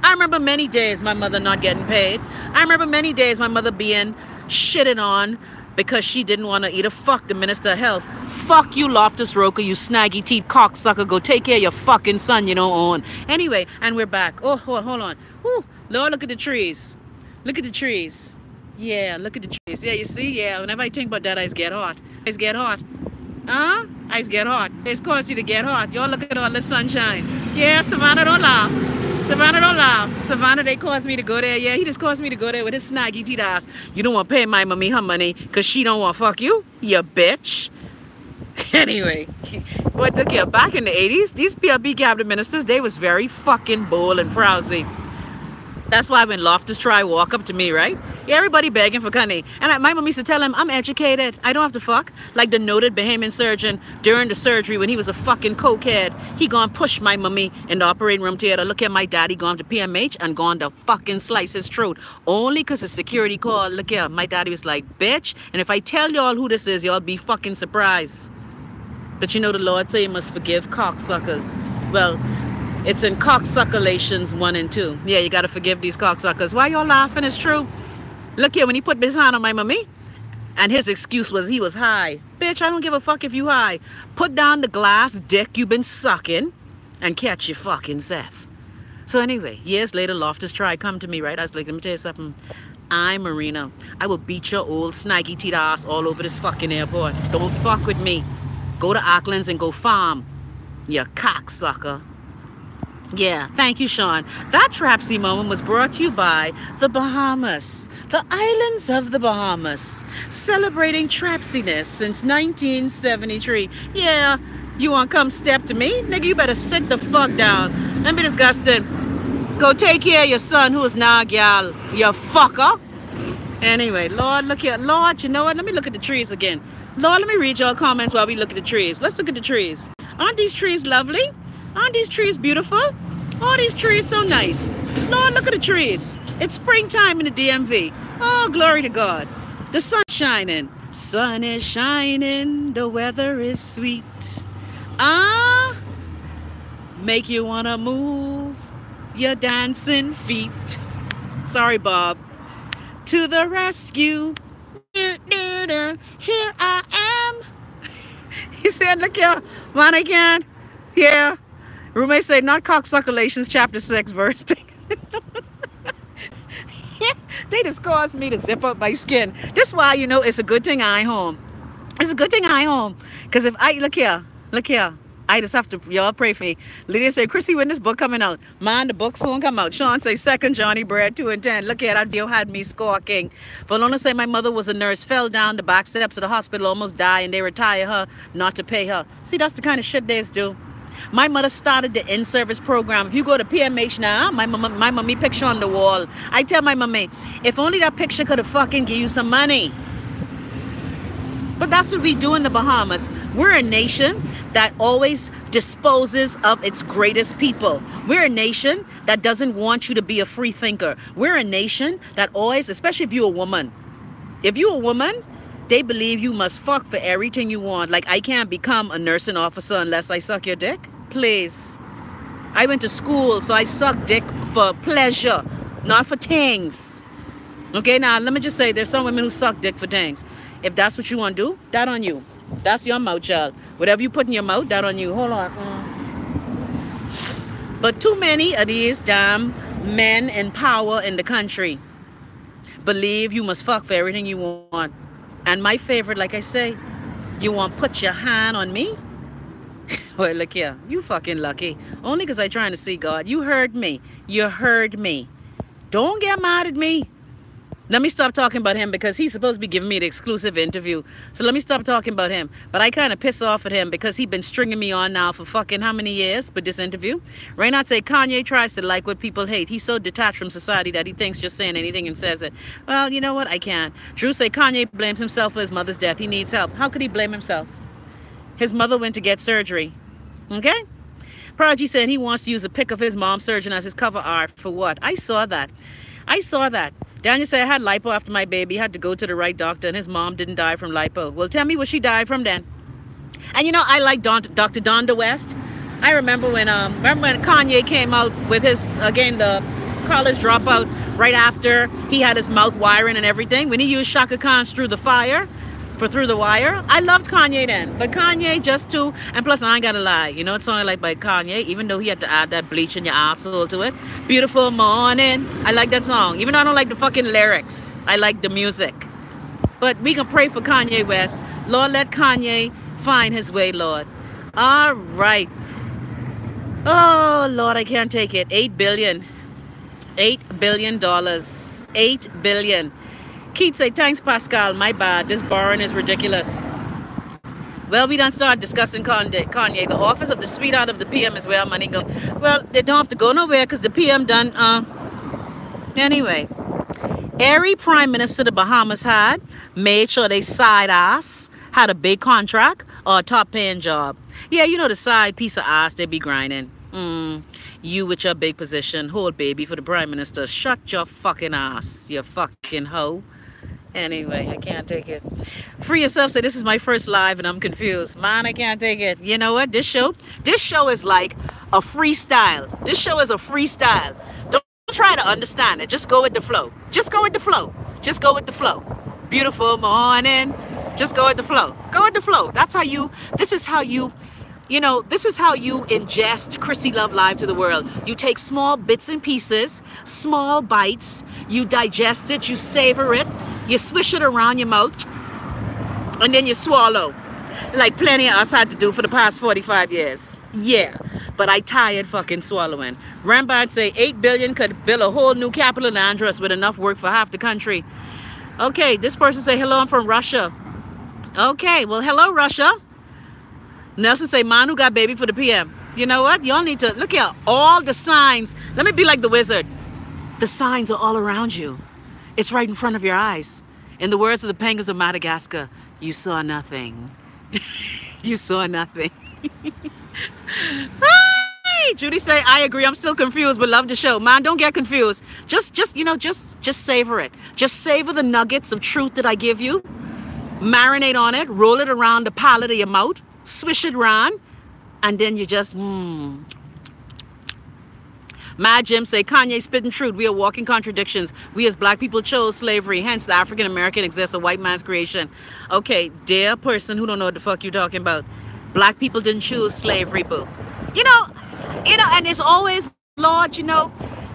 I remember many days my mother not getting paid. I remember many days my mother being shitted on because she didn't want to eat a fuck the Minister of Health. Fuck you, Loftus Roker, you snaggy teeth cocksucker. Go take care of your fucking son you don't own. Anyway, and we're back. Oh, hold on. Whew. Lord, look at the trees. Look at the trees. Yeah, look at the trees. Yeah, you see? Yeah, whenever I think about that, I get hot. I get hot. Huh? Ice get hot. It's caused you to get hot. Y'all look at all the sunshine. Yeah, Savannah don't laugh. Savannah don't laugh. Savannah, they caused me to go there. Yeah, he just caused me to go there with his snaggy teeth ass. You don't want to pay my mommy her money because she don't want to fuck you, you bitch. Anyway, but look here, back in the 80s, these PLB cabinet ministers, they was very fucking bold and frowsy. That's why when Loftus try walk up to me, right? Yeah, everybody begging for money. And my mom used to tell him, I'm educated. I don't have to fuck. Like the noted Bahamian surgeon during the surgery when he was a fucking cokehead. He gone push my mommy in the operating room theater. Look at my daddy gone to PMH and gone to fucking slice his throat. Only because the security called. Look here, my daddy was like, bitch. And if I tell y'all who this is, y'all be fucking surprised. But you know the Lord say you must forgive cocksuckers. Well, it's in cocksuckalations 1 and 2. Yeah, you got to forgive these cocksuckers. Why y'all laughing? It's true. Look here, when he put his hand on my mommy, and his excuse was he was high. Bitch, I don't give a fuck if you high. Put down the glass dick you've been sucking and catch your fucking self. So anyway, years later, Loftus tried come to me, right? I was like, let me tell you something. I'm Marina. I will beat your old snaggy teeth ass all over this fucking airport. Don't fuck with me. Go to Auckland's and go farm. You cocksucker. Yeah, thank you, Sean. That Trapsy moment was brought to you by the Bahamas, the islands of the Bahamas, celebrating Trapsiness since 1973. Yeah, you want to come step to me? Nigga, you better sit the fuck down. Don't be disgusted. Go take care of your son who is now a gal, you fucker. Anyway, Lord, look here. Lord, you know what? Let me look at the trees again. Lord, let me read y'all comments while we look at the trees. Let's look at the trees. Aren't these trees lovely? Aren't these trees beautiful? Oh, these trees so nice. Lord, look at the trees. It's springtime in the DMV. Oh, glory to God. The sun's shining. Sun is shining. The weather is sweet. Ah, make you want to move your dancing feet. Sorry, Bob. To the rescue. Here I am. He said, look here, man, I can't. Yeah. Roommate say, not cocksuckulations, chapter 6, verse. They just caused me to zip up my skin. That's why, you know, it's a good thing I ain't home. It's a good thing I ain't home. Because if I, look here. I just have to, y'all pray for me. Lydia say, Chrissy, when this book coming out? Man, the book soon come out. Sean say, second Johnny Bread, 2 and 10. Look here, that video had me squawking. Valona say, my mother was a nurse, fell down the back steps of the hospital, almost died, and they retire her not to pay her. See, that's the kind of shit they do. My mother started the in-service program. If you go to PMH now, my mommy picture on the wall. I tell my mommy, if only that picture could have fucking give you some money. But that's what we do in the Bahamas. We're a nation that always disposes of its greatest people. We're a nation that doesn't want you to be a free thinker. We're a nation that always, especially if you're a woman. If you're a woman, they believe you must fuck for everything you want. Like, I can't become a nursing officer unless I suck your dick. Please. I went to school, so I suck dick for pleasure, not for things. Okay, now let me just say, there's some women who suck dick for things. If that's what you want to do, that on you. That's your mouth, child. Whatever you put in your mouth, that on you. Hold on. But too many of these damn men in power in the country believe you must fuck for everything you want. And my favorite, like I say, you want to put your hand on me? Well, look here. You fucking lucky. Only because I'm trying to see God. You heard me. You heard me. Don't get mad at me. Let me stop talking about him because he's supposed to be giving me the exclusive interview. So let me stop talking about him. But I kind of piss off at him because he's been stringing me on now for fucking how many years with this interview. Reynard say Kanye tries to like what people hate. He's so detached from society that he thinks just saying anything and says it. Well, you know what? I can't. Drew say Kanye blames himself for his mother's death. He needs help. How could he blame himself? His mother went to get surgery. Okay? Prodigy said he wants to use a pic of his mom's surgeon as his cover art. For what? I saw that. I saw that. Daniel said, I had lipo after my baby. Had to go to the right doctor, and his mom didn't die from lipo. Well, tell me what she died from then. And you know, I like Dr. Donda West. I remember when Kanye came out with his, again, the college dropout right after he had his mouth wiring and everything. When he used Shaka Khan's Through the Fire for Through the Wire. I loved Kanye then. But Kanye just too, and plus I ain't gotta lie. You know, it's only like by Kanye, even though he had to add that bleach in your asshole to it. Beautiful morning. I like that song. Even though I don't like the fucking lyrics. I like the music. But we can pray for Kanye West. Lord, let Kanye find his way, Lord. All right. Oh, Lord, I can't take it. $8 billion. $8 billion. $8 billion. Keith say, thanks, Pascal. My bad. This borrowing is ridiculous. Well, we done started discussing Kanye. The office of the sweetheart of the PM is where our money go. Well, they don't have to go nowhere because the PM done. Anyway, every prime minister the Bahamas had made sure they side ass had a big contract or a top paying job. Yeah, you know the side piece of ass they be grinding. You with your big position, hold baby for the prime minister. Shut your fucking ass, you fucking hoe. Anyway, I can't take it. Free yourself say this is my first live and I'm confused. Man, I can't take it. You know what? This show is like a freestyle. This show is a freestyle. Don't try to understand it. Just go with the flow. Just go with the flow. Just go with the flow. Beautiful morning. Just go with the flow. Go with the flow. That's how you, this is how you ingest Chrissy Love Live to the world. You take small bits and pieces, small bites, you digest it, you savor it, you swish it around your mouth, and then you swallow. Like plenty of us had to do for the past 45 years. Yeah, but I tired fucking swallowing. Rambard say 8 billion could build a whole new capital in Andros with enough work for half the country. Okay, this person say hello, I'm from Russia. Okay, well hello Russia. Nelson say, man who got baby for the PM. You know what? Y'all need to look here. All the signs. Let me be like the wizard. The signs are all around you. It's right in front of your eyes. In the words of the penguins of Madagascar, you saw nothing. You saw nothing. Hey, Judy say, I agree. I'm still confused, but love the show. Man, don't get confused. Just savor it. Just savor the nuggets of truth that I give you. Marinate on it. Roll it around the palate of your mouth. Swish it around, and then you just Mad Jim say, Kanye spitting truth. We are walking contradictions. We as black people chose slavery. Hence, the African American exists, a white man's creation. Okay, dear person who don't know what the fuck you talking about. Black people didn't choose slavery, boo. You know, and it's always, Lord,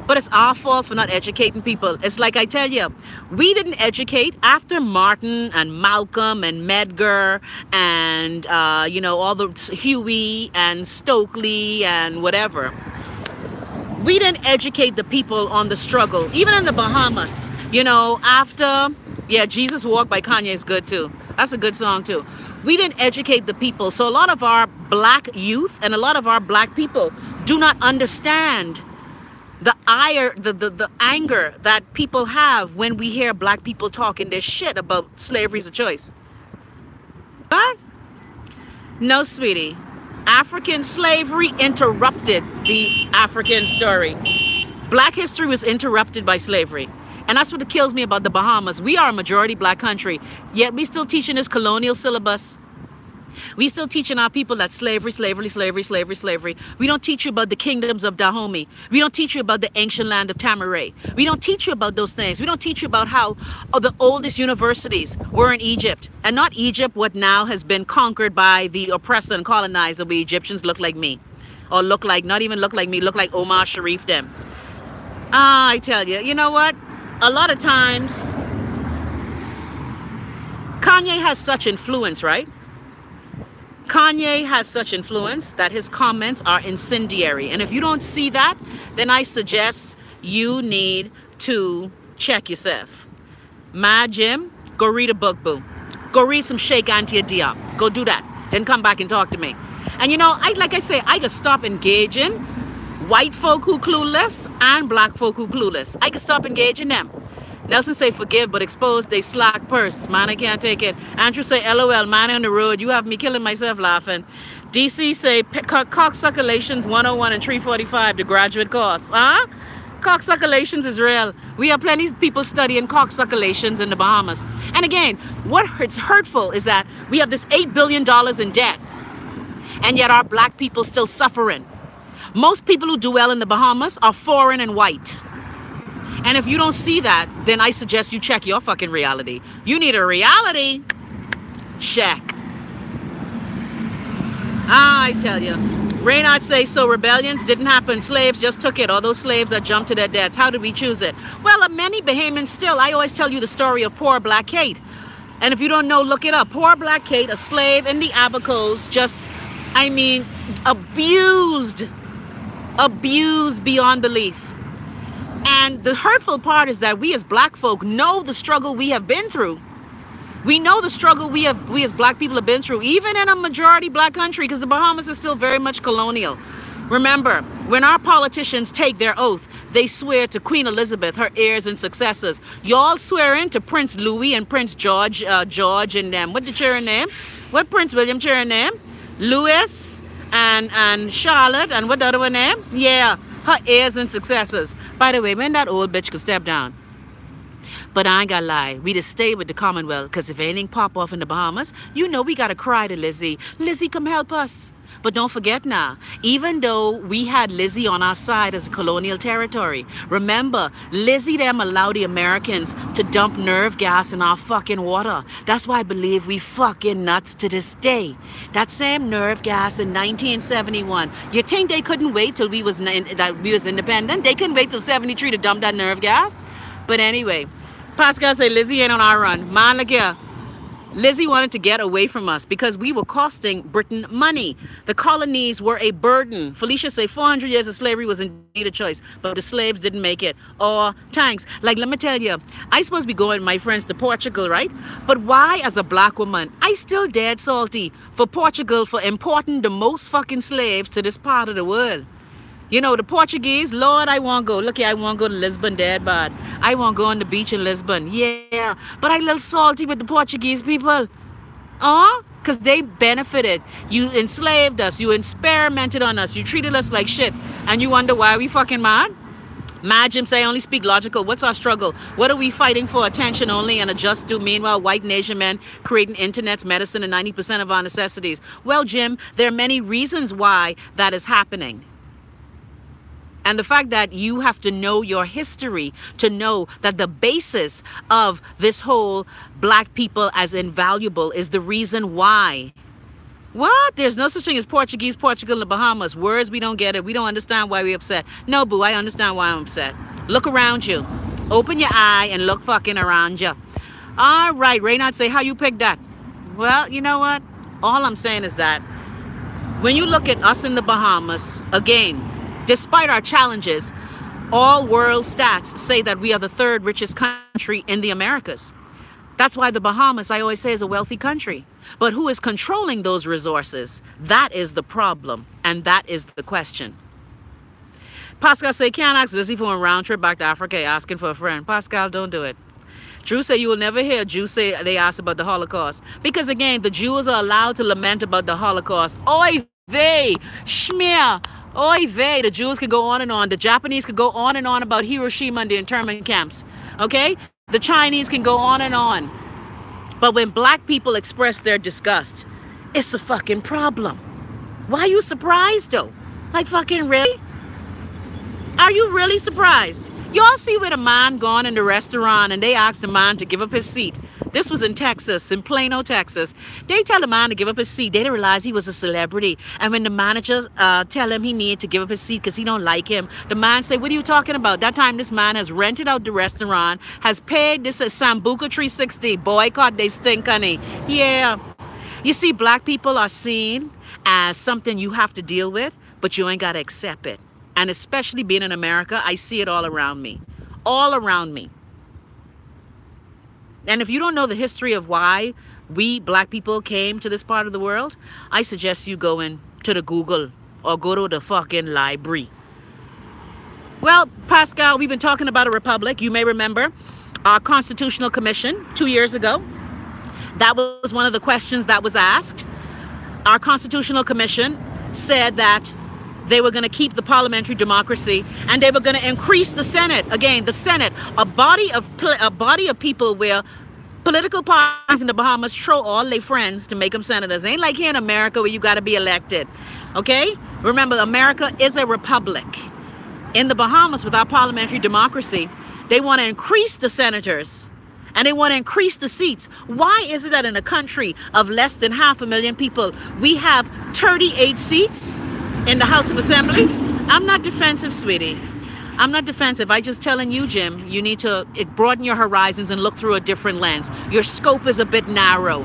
but it's our fault for not educating people. It's like I tell you, we didn't educate after Martin and Malcolm and Medgar and, all the Huey and Stokely and whatever. We didn't educate the people on the struggle. Even in the Bahamas, after, Jesus Walk by Kanye is good too. That's a good song too. We didn't educate the people. So a lot of our black youth and a lot of our black people do not understand the ire, the anger that people have when we hear black people talking this shit about slavery as a choice. What? No, sweetie. African slavery interrupted the African story. Black history was interrupted by slavery. And that's what kills me about the Bahamas. We are a majority black country, yet we still teaching this colonial syllabus. We still teaching our people that slavery. We don't teach you about the kingdoms of Dahomey. We don't teach you about the ancient land of Tamaray. We don't teach you about those things. We don't teach you about how the oldest universities were in Egypt. And not Egypt, what now has been conquered by the oppressor and colonizer, where Egyptians look like me. Or not even look like me, look like Omar Sharif them. I tell you, you know what? A lot of times, Kanye has such influence, right? Kanye has such influence that his comments are incendiary. And if you don't see that, then I suggest you need to check yourself. Mad Jim, go read a book, boo. Go read some Sheikh Anta Diop. Go do that. Then come back and talk to me. And like I say, I could stop engaging white folk who clueless and black folk who clueless. I could stop engaging them. Nelson say forgive but expose they slack purse. Man, I can't take it. Andrew say LOL, man on the road. You have me killing myself laughing. DC say cocksuckulations 101 and 345 the graduate course. Huh? Cocksuckulations is real. We have plenty of people studying cocksuckulations in the Bahamas. And again, what hurts hurtful is that we have this $8 billion in debt. And yet our black people still suffering. Most people who do well in the Bahamas are foreign and white. And if you don't see that, then I suggest you check your fucking reality. You need a reality check. I tell you. Reynard says, so rebellions didn't happen. Slaves just took it. All those slaves that jumped to their deaths. How did we choose it? Well, many Bahamians still. I always tell you the story of poor Black Kate. And if you don't know, look it up. Poor Black Kate, a slave in the Abacos, abused beyond belief. And the hurtful part is that we as black folk know the struggle we have been through. We know the struggle we as black people have been through, even in a majority black country, because the Bahamas is still very much colonial. Remember, when our politicians take their oath, they swear to Queen Elizabeth, her heirs and successors. Y'all swearing to Prince Louis and Prince George and them. What the children name? What Prince William children name? Louis and Charlotte and what the other one name? Yeah. Her heirs and successors. By the way, when that old bitch could step down. But I ain't gonna lie, we just stay with the Commonwealth, because if anything pop off in the Bahamas, we gotta cry to Lizzie. Lizzie, come help us. But don't forget now, even though we had Lizzie on our side as a colonial territory, remember, Lizzie them allowed the Americans to dump nerve gas in our fucking water. That's why I believe we fucking nuts to this day. That same nerve gas in 1971, you think they couldn't wait till we was independent? They couldn't wait till 73 to dump that nerve gas? But anyway, Pascal say Lizzie ain't on our run. Man, look here. Lizzie wanted to get away from us because we were costing Britain money. The colonies were a burden. Felicia say 400 years of slavery was indeed a choice, but the slaves didn't make it. Oh, thanks. Like, let me tell you, I supposed to be going with my friends to Portugal, right? But why, as a black woman, I still dead salty for Portugal for importing the most fucking slaves to this part of the world. The Portuguese, Lord, I won't go. Look here, I won't go to Lisbon, dead bad. I won't go on the beach in Lisbon. Yeah, but I a little salty with the Portuguese people. Oh, because they benefited. You enslaved us. You experimented on us. You treated us like shit. And you wonder why we fucking mad? Mad Jim say, I only speak logical. What's our struggle? What are we fighting for? Attention only and a just do. Meanwhile, white nation men creating internets, medicine, and 90% of our necessities. Well, Jim, there are many reasons why that is happening. And the fact that you have to know your history to know that the basis of this whole black people as invaluable is the reason why. What? There's no such thing as Portuguese, Portugal, and the Bahamas. Words, we don't get it. We don't understand why we're upset. No, boo, I understand why I'm upset. Look around you. Open your eye and look fucking around you. All right, Reynard say, how you pick that? Well, you know what? All I'm saying is that when you look at us in the Bahamas, again, despite our challenges, all world stats say that we are the third richest country in the Americas. That's why the Bahamas, I always say, is a wealthy country. But who is controlling those resources? That is the problem, and that is the question. Pascal say, can't ask this for a round trip back to Africa asking for a friend. Pascal, don't do it. Drew say, you will never hear Jews say they asked about the Holocaust. Because again, the Jews are allowed to lament about the Holocaust. Oy vey, schmear. Oy vey, the Jews could go on and on. The Japanese could go on and on about Hiroshima and the internment camps. Okay? The Chinese can go on and on. But when black people express their disgust, it's a fucking problem. Why are you surprised though? Like fucking really? Are you really surprised? Y'all see where the man gone in the restaurant and they asked the man to give up his seat. This was in Texas, in Plano, Texas. They tell the man to give up his seat. They didn't realize he was a celebrity. And when the manager tell him he needed to give up his seat because he don't like him, the man say, what are you talking about? That time this man has rented out the restaurant, has paid this is Sambuca 360. Boycott, they stink, honey. Yeah. You see, black people are seen as something you have to deal with, but you ain't got to accept it. And especially being in America, I see it all around me. All around me. And if you don't know the history of why we black people came to this part of the world, I suggest you go in to the Google or go to the fucking library. Well, Pascal, we've been talking about a republic. You may remember our Constitutional Commission 2 years ago. That was one of the questions that was asked. Our Constitutional Commission said that they were going to keep the parliamentary democracy and they were going to increase the Senate. Again, the Senate, a body of people where political parties in the Bahamas throw all their friends to make them senators. Ain't like here in America where you got to be elected. Okay? Remember, America is a republic. In the Bahamas, with our parliamentary democracy, they want to increase the senators and they want to increase the seats. Why is it that in a country of less than 500,000 people, we have 38 seats in the House of Assembly? I'm not defensive, sweetie. I'm not defensive. I just telling you, Jim, you need to broaden your horizons and look through a different lens. Your scope is a bit narrow.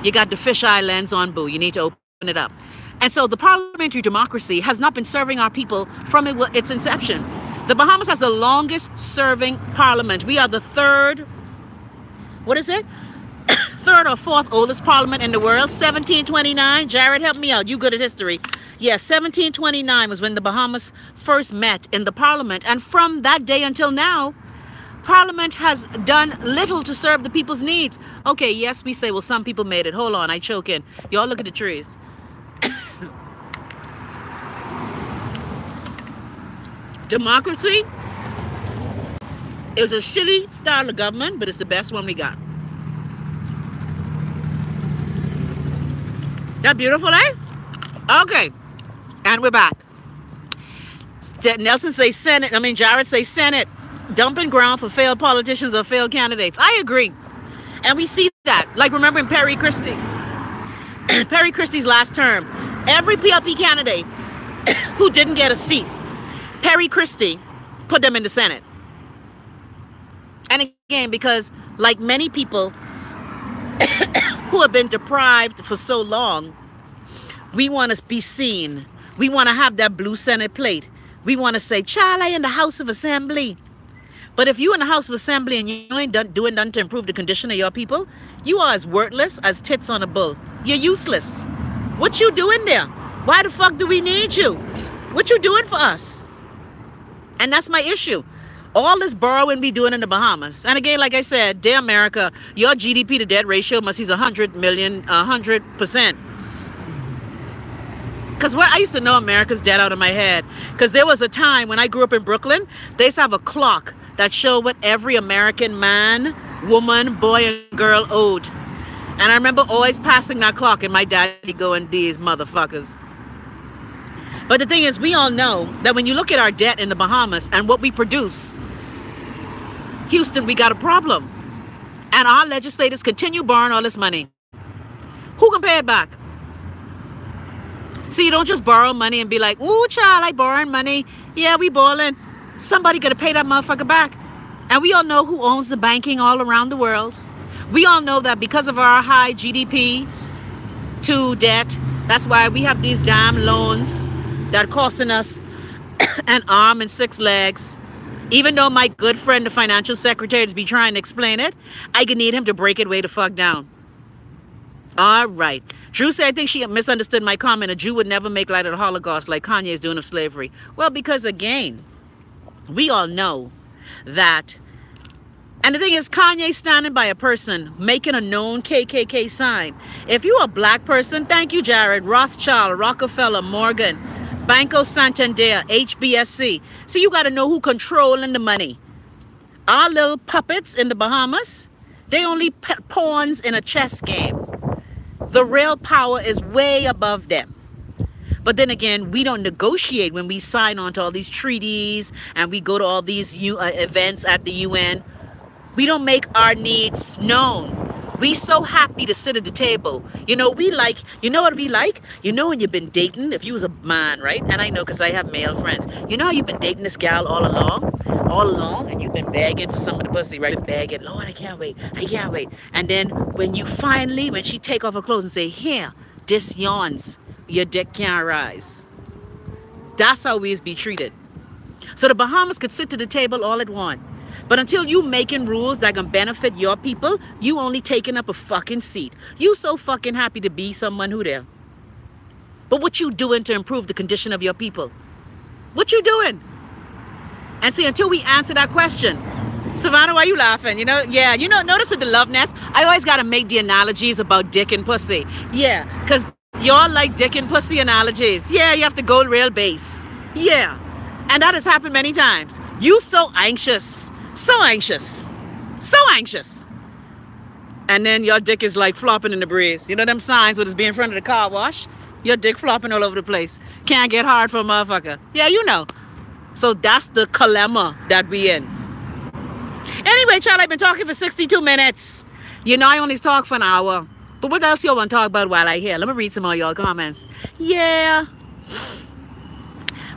You got the fisheye lens on, boo. You need to open it up. And so the parliamentary democracy has not been serving our people from its inception. The Bahamas has the longest serving parliament. We are the third, what is it? Third or fourth oldest parliament in the world. 1729. Jared, help me out. You good at history. Yes, 1729 was when the Bahamas first met in the parliament. And from that day until now, parliament has done little to serve the people's needs. Okay, yes, we say, well, some people made it. Hold on, I choke in. Y'all look at the trees. Democracy is a shitty style of government, but it's the best one we got. That beautiful, eh? Okay. And we're back. Nelson say Senate. Jared say Senate. Dumping ground for failed politicians or failed candidates. I agree. And we see that. Like, remembering Perry Christie. Perry Christie's last term. Every PLP candidate who didn't get a seat, Perry Christie put them in the Senate. And again, because like many people who have been deprived for so long, we want to be seen. We want to have that blue Senate plate. We want to say, child, I in the House of Assembly. But if you in the House of Assembly and you ain't doing nothing to improve the condition of your people, you are as worthless as tits on a bull. You're useless. What you doing there? Why the fuck do we need you? What you doing for us? And that's my issue. All this borrowing we doing in the Bahamas. And again, like I said, dear America, your GDP to debt ratio must be 100%. Because I used to know America's dead out of my head. Because there was a time when I grew up in Brooklyn, they used to have a clock that showed what every American man, woman, boy, and girl owed. And I remember always passing that clock and my daddy going, these motherfuckers. But the thing is, we all know that when you look at our debt in the Bahamas and what we produce, Houston, we got a problem. And our legislators continue borrowing all this money. Who can pay it back? See, you don't just borrow money and be like, ooh, child, I borrowing money. Yeah, we balling. Somebody got to pay that motherfucker back. And we all know who owns the banking all around the world. We all know that because of our high GDP to debt, that's why we have these damn loans that costing us an arm and 6 legs. Even though my good friend, the financial secretary, be trying to explain it, I can need him to break it way the fuck down. All right. Drew said, I think she misunderstood my comment. A Jew would never make light of the Holocaust like Kanye is doing of slavery. Well, because again, we all know that. And the thing is, Kanye standing by a person making a known KKK sign. If you're a black person, thank you, Jared, Rothschild, Rockefeller, Morgan, Banco Santander, HBSC. So you got to know who controlling the money. Our little puppets in the Bahamas, they only pawns in a chess game. The real power is way above them. But then again, we don't negotiate when we sign on to all these treaties and we go to all these events at the UN. We don't make our needs known. We so happy to sit at the table. You know, we like, you know what we like? You know when you've been dating, if you was a man, right? And I know because I have male friends. You know how you've been dating this gal all along, and you've been begging for some of the pussy, right? Been begging, Lord, I can't wait. And then when you finally, when she take off her clothes and say, here, this yawns, your dick can't rise. That's how we is be treated. So the Bahamas could sit to the table all at once. But until you making rules that can benefit your people, you only taking up a fucking seat. You so fucking happy to be someone who there. But what you doing to improve the condition of your people? What you doing? And see, until we answer that question, Savannah, why you laughing? You know, yeah, you know, notice with the love nest, I always got to make the analogies about dick and pussy. Yeah, because y'all like dick and pussy analogies. Yeah, you have to go real base. Yeah, and that has happened many times. You so anxious. So anxious. So anxious. And then your dick is like flopping in the breeze. You know them signs with us being in front of the car wash? Your dick flopping all over the place. Can't get hard for a motherfucker. Yeah, you know. So that's the dilemma that we in. Anyway, child, I've been talking for 62 minutes. You know, I only talk for an hour. But what else y'all want to talk about while I here? Let me read some of y'all comments. Yeah.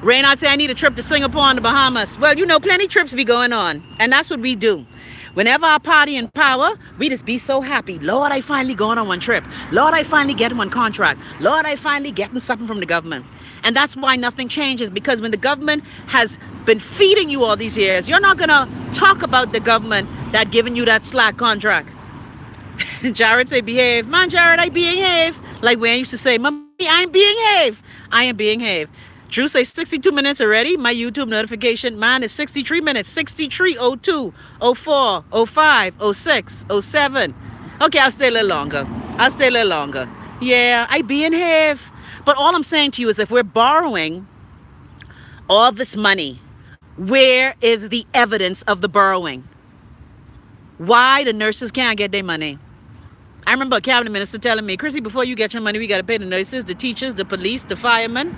Reynard said, I need a trip to Singapore and the Bahamas. Well, you know, plenty trips be going on. And that's what we do. Whenever our party in power, we just be so happy. Lord, I finally going on one trip. Lord, I finally getting one contract. Lord, I finally getting something from the government. And that's why nothing changes. Because when the government has been feeding you all these years, you're not going to talk about the government that giving you that slack contract. Jared say, behave. Man, Jared, I behave. Like Wayne used to say, Mommy, I'm behave. I am behave. Drew say 62 minutes already. My YouTube notification, mine is 63 minutes. 63, 02, 04, 05, 06, 07. Okay, I'll stay a little longer. I'll stay a little longer. Yeah, I behave. But all I'm saying to you is if we're borrowing all this money, where is the evidence of the borrowing? Why the nurses can't get their money? I remember a cabinet minister telling me, Chrissy, before you get your money, we got to pay the nurses, the teachers, the police, the firemen.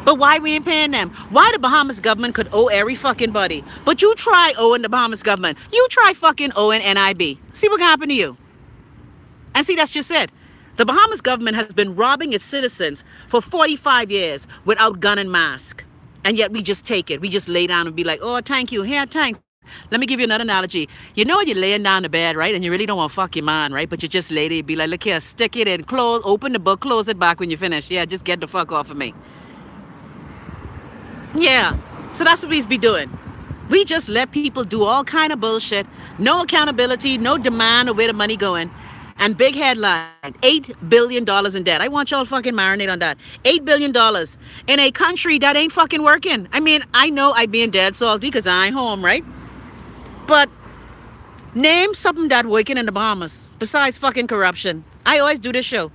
But why we ain't paying them? Why the Bahamas government could owe every fucking body? But you try owing the Bahamas government. You try fucking owing NIB. See what can happen to you. And see, that's just it. The Bahamas government has been robbing its citizens for 45 years without gun and mask. And yet we just take it. We just lay down and be like, oh, thank you. Here, thanks. Let me give you another analogy. You know when you're laying down in bed, right? And you really don't want to fuck your man, right? But you just lay there, be like, look here, stick it in, close, open the book, close it back when you finish. Yeah, just get the fuck off of me. Yeah, so that's what we be doing. We just let people do all kind of bullshit. No accountability, no demand of where the money going. And big headline, $8 billion in debt. I want y'all fucking marinate on that. $8 billion in a country that ain't fucking working. I mean, I know I being dead salty because I ain't home, right? But name something that working in the Bahamas besides fucking corruption. I always do this show.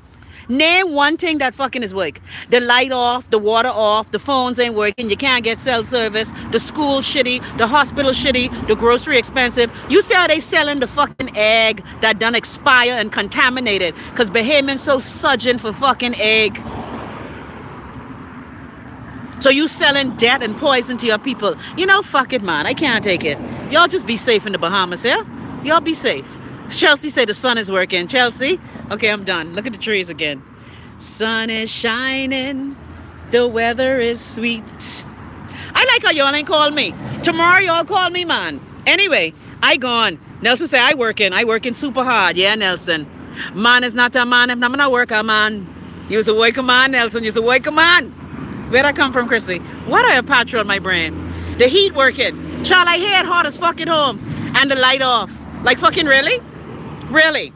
Name one thing that fucking is work. The light off, the water off, the phones ain't working, you can't get cell service, the school shitty, the hospital shitty, the grocery expensive. You see how they selling the fucking egg that done expire and contaminated because Bahamians so sudden for fucking egg. So you selling death and poison to your people. You know, fuck it, man. I can't take it. Y'all just be safe in the Bahamas, yeah? Y'all be safe. Chelsea said the sun is working. Chelsea? Okay, I'm done. Look at the trees again. Sun is shining. The weather is sweet. I like how y'all ain't call me. Tomorrow y'all call me, man. Anyway, I gone. Nelson say I working super hard. Yeah, Nelson. Man is not a man if I'm not work a man. You's a boy, come on, Nelson. You's a boy, come on. Where'd I come from, Chrissy? What I have petrol on my brain? The heat working. Child, I hear it hot as fuck at home. And the light off. Like fucking really? Really?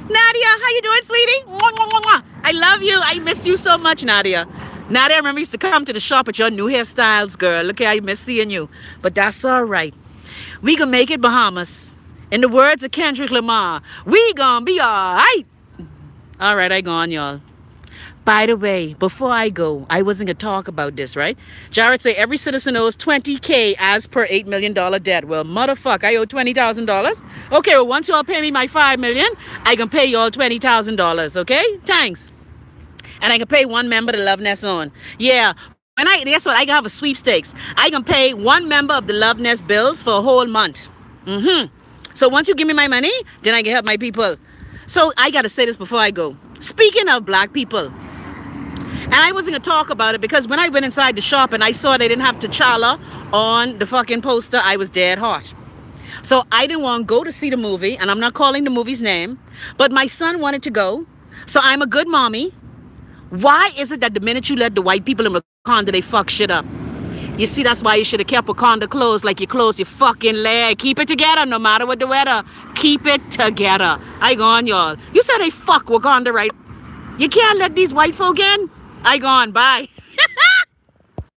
Nadia, how you doing, sweetie? Mwah, mwah, mwah, mwah. I love you. I miss you so much, Nadia. Nadia, I remember you used to come to the shop with your new hairstyles, girl. Look how I miss seeing you. But that's all right. We gonna make it, Bahamas. In the words of Kendrick Lamar, we gonna be all right. All right, I gone, y'all. By the way, before I go, I wasn't going to talk about this, right? Jared say every citizen owes $20K as per $8 million debt. Well, motherfucker, I owe $20,000. Okay, well, once y'all pay me my $5 million, I can pay y'all $20,000, okay? Thanks. And I can pay one member to Love Nest on. Yeah. And guess what? I can have a sweepstakes. I can pay one member of the Love Nest bills for a whole month. So once you give me my money, then I can help my people. So I got to say this before I go. Speaking of black people, and I wasn't going to talk about it because when I went inside the shop and I saw they didn't have T'Challa on the fucking poster, I was dead hot. So I didn't want to go to see the movie, and I'm not calling the movie's name, but my son wanted to go. So I'm a good mommy. Why is it that the minute you let the white people in Wakanda, they fuck shit up? You see, that's why you should have kept Wakanda closed like you close your fucking leg. Keep it together no matter what the weather. Keep it together. I gone, y'all. You said they fuck Wakanda, right? You can't let these white folk in? I gone. Bye.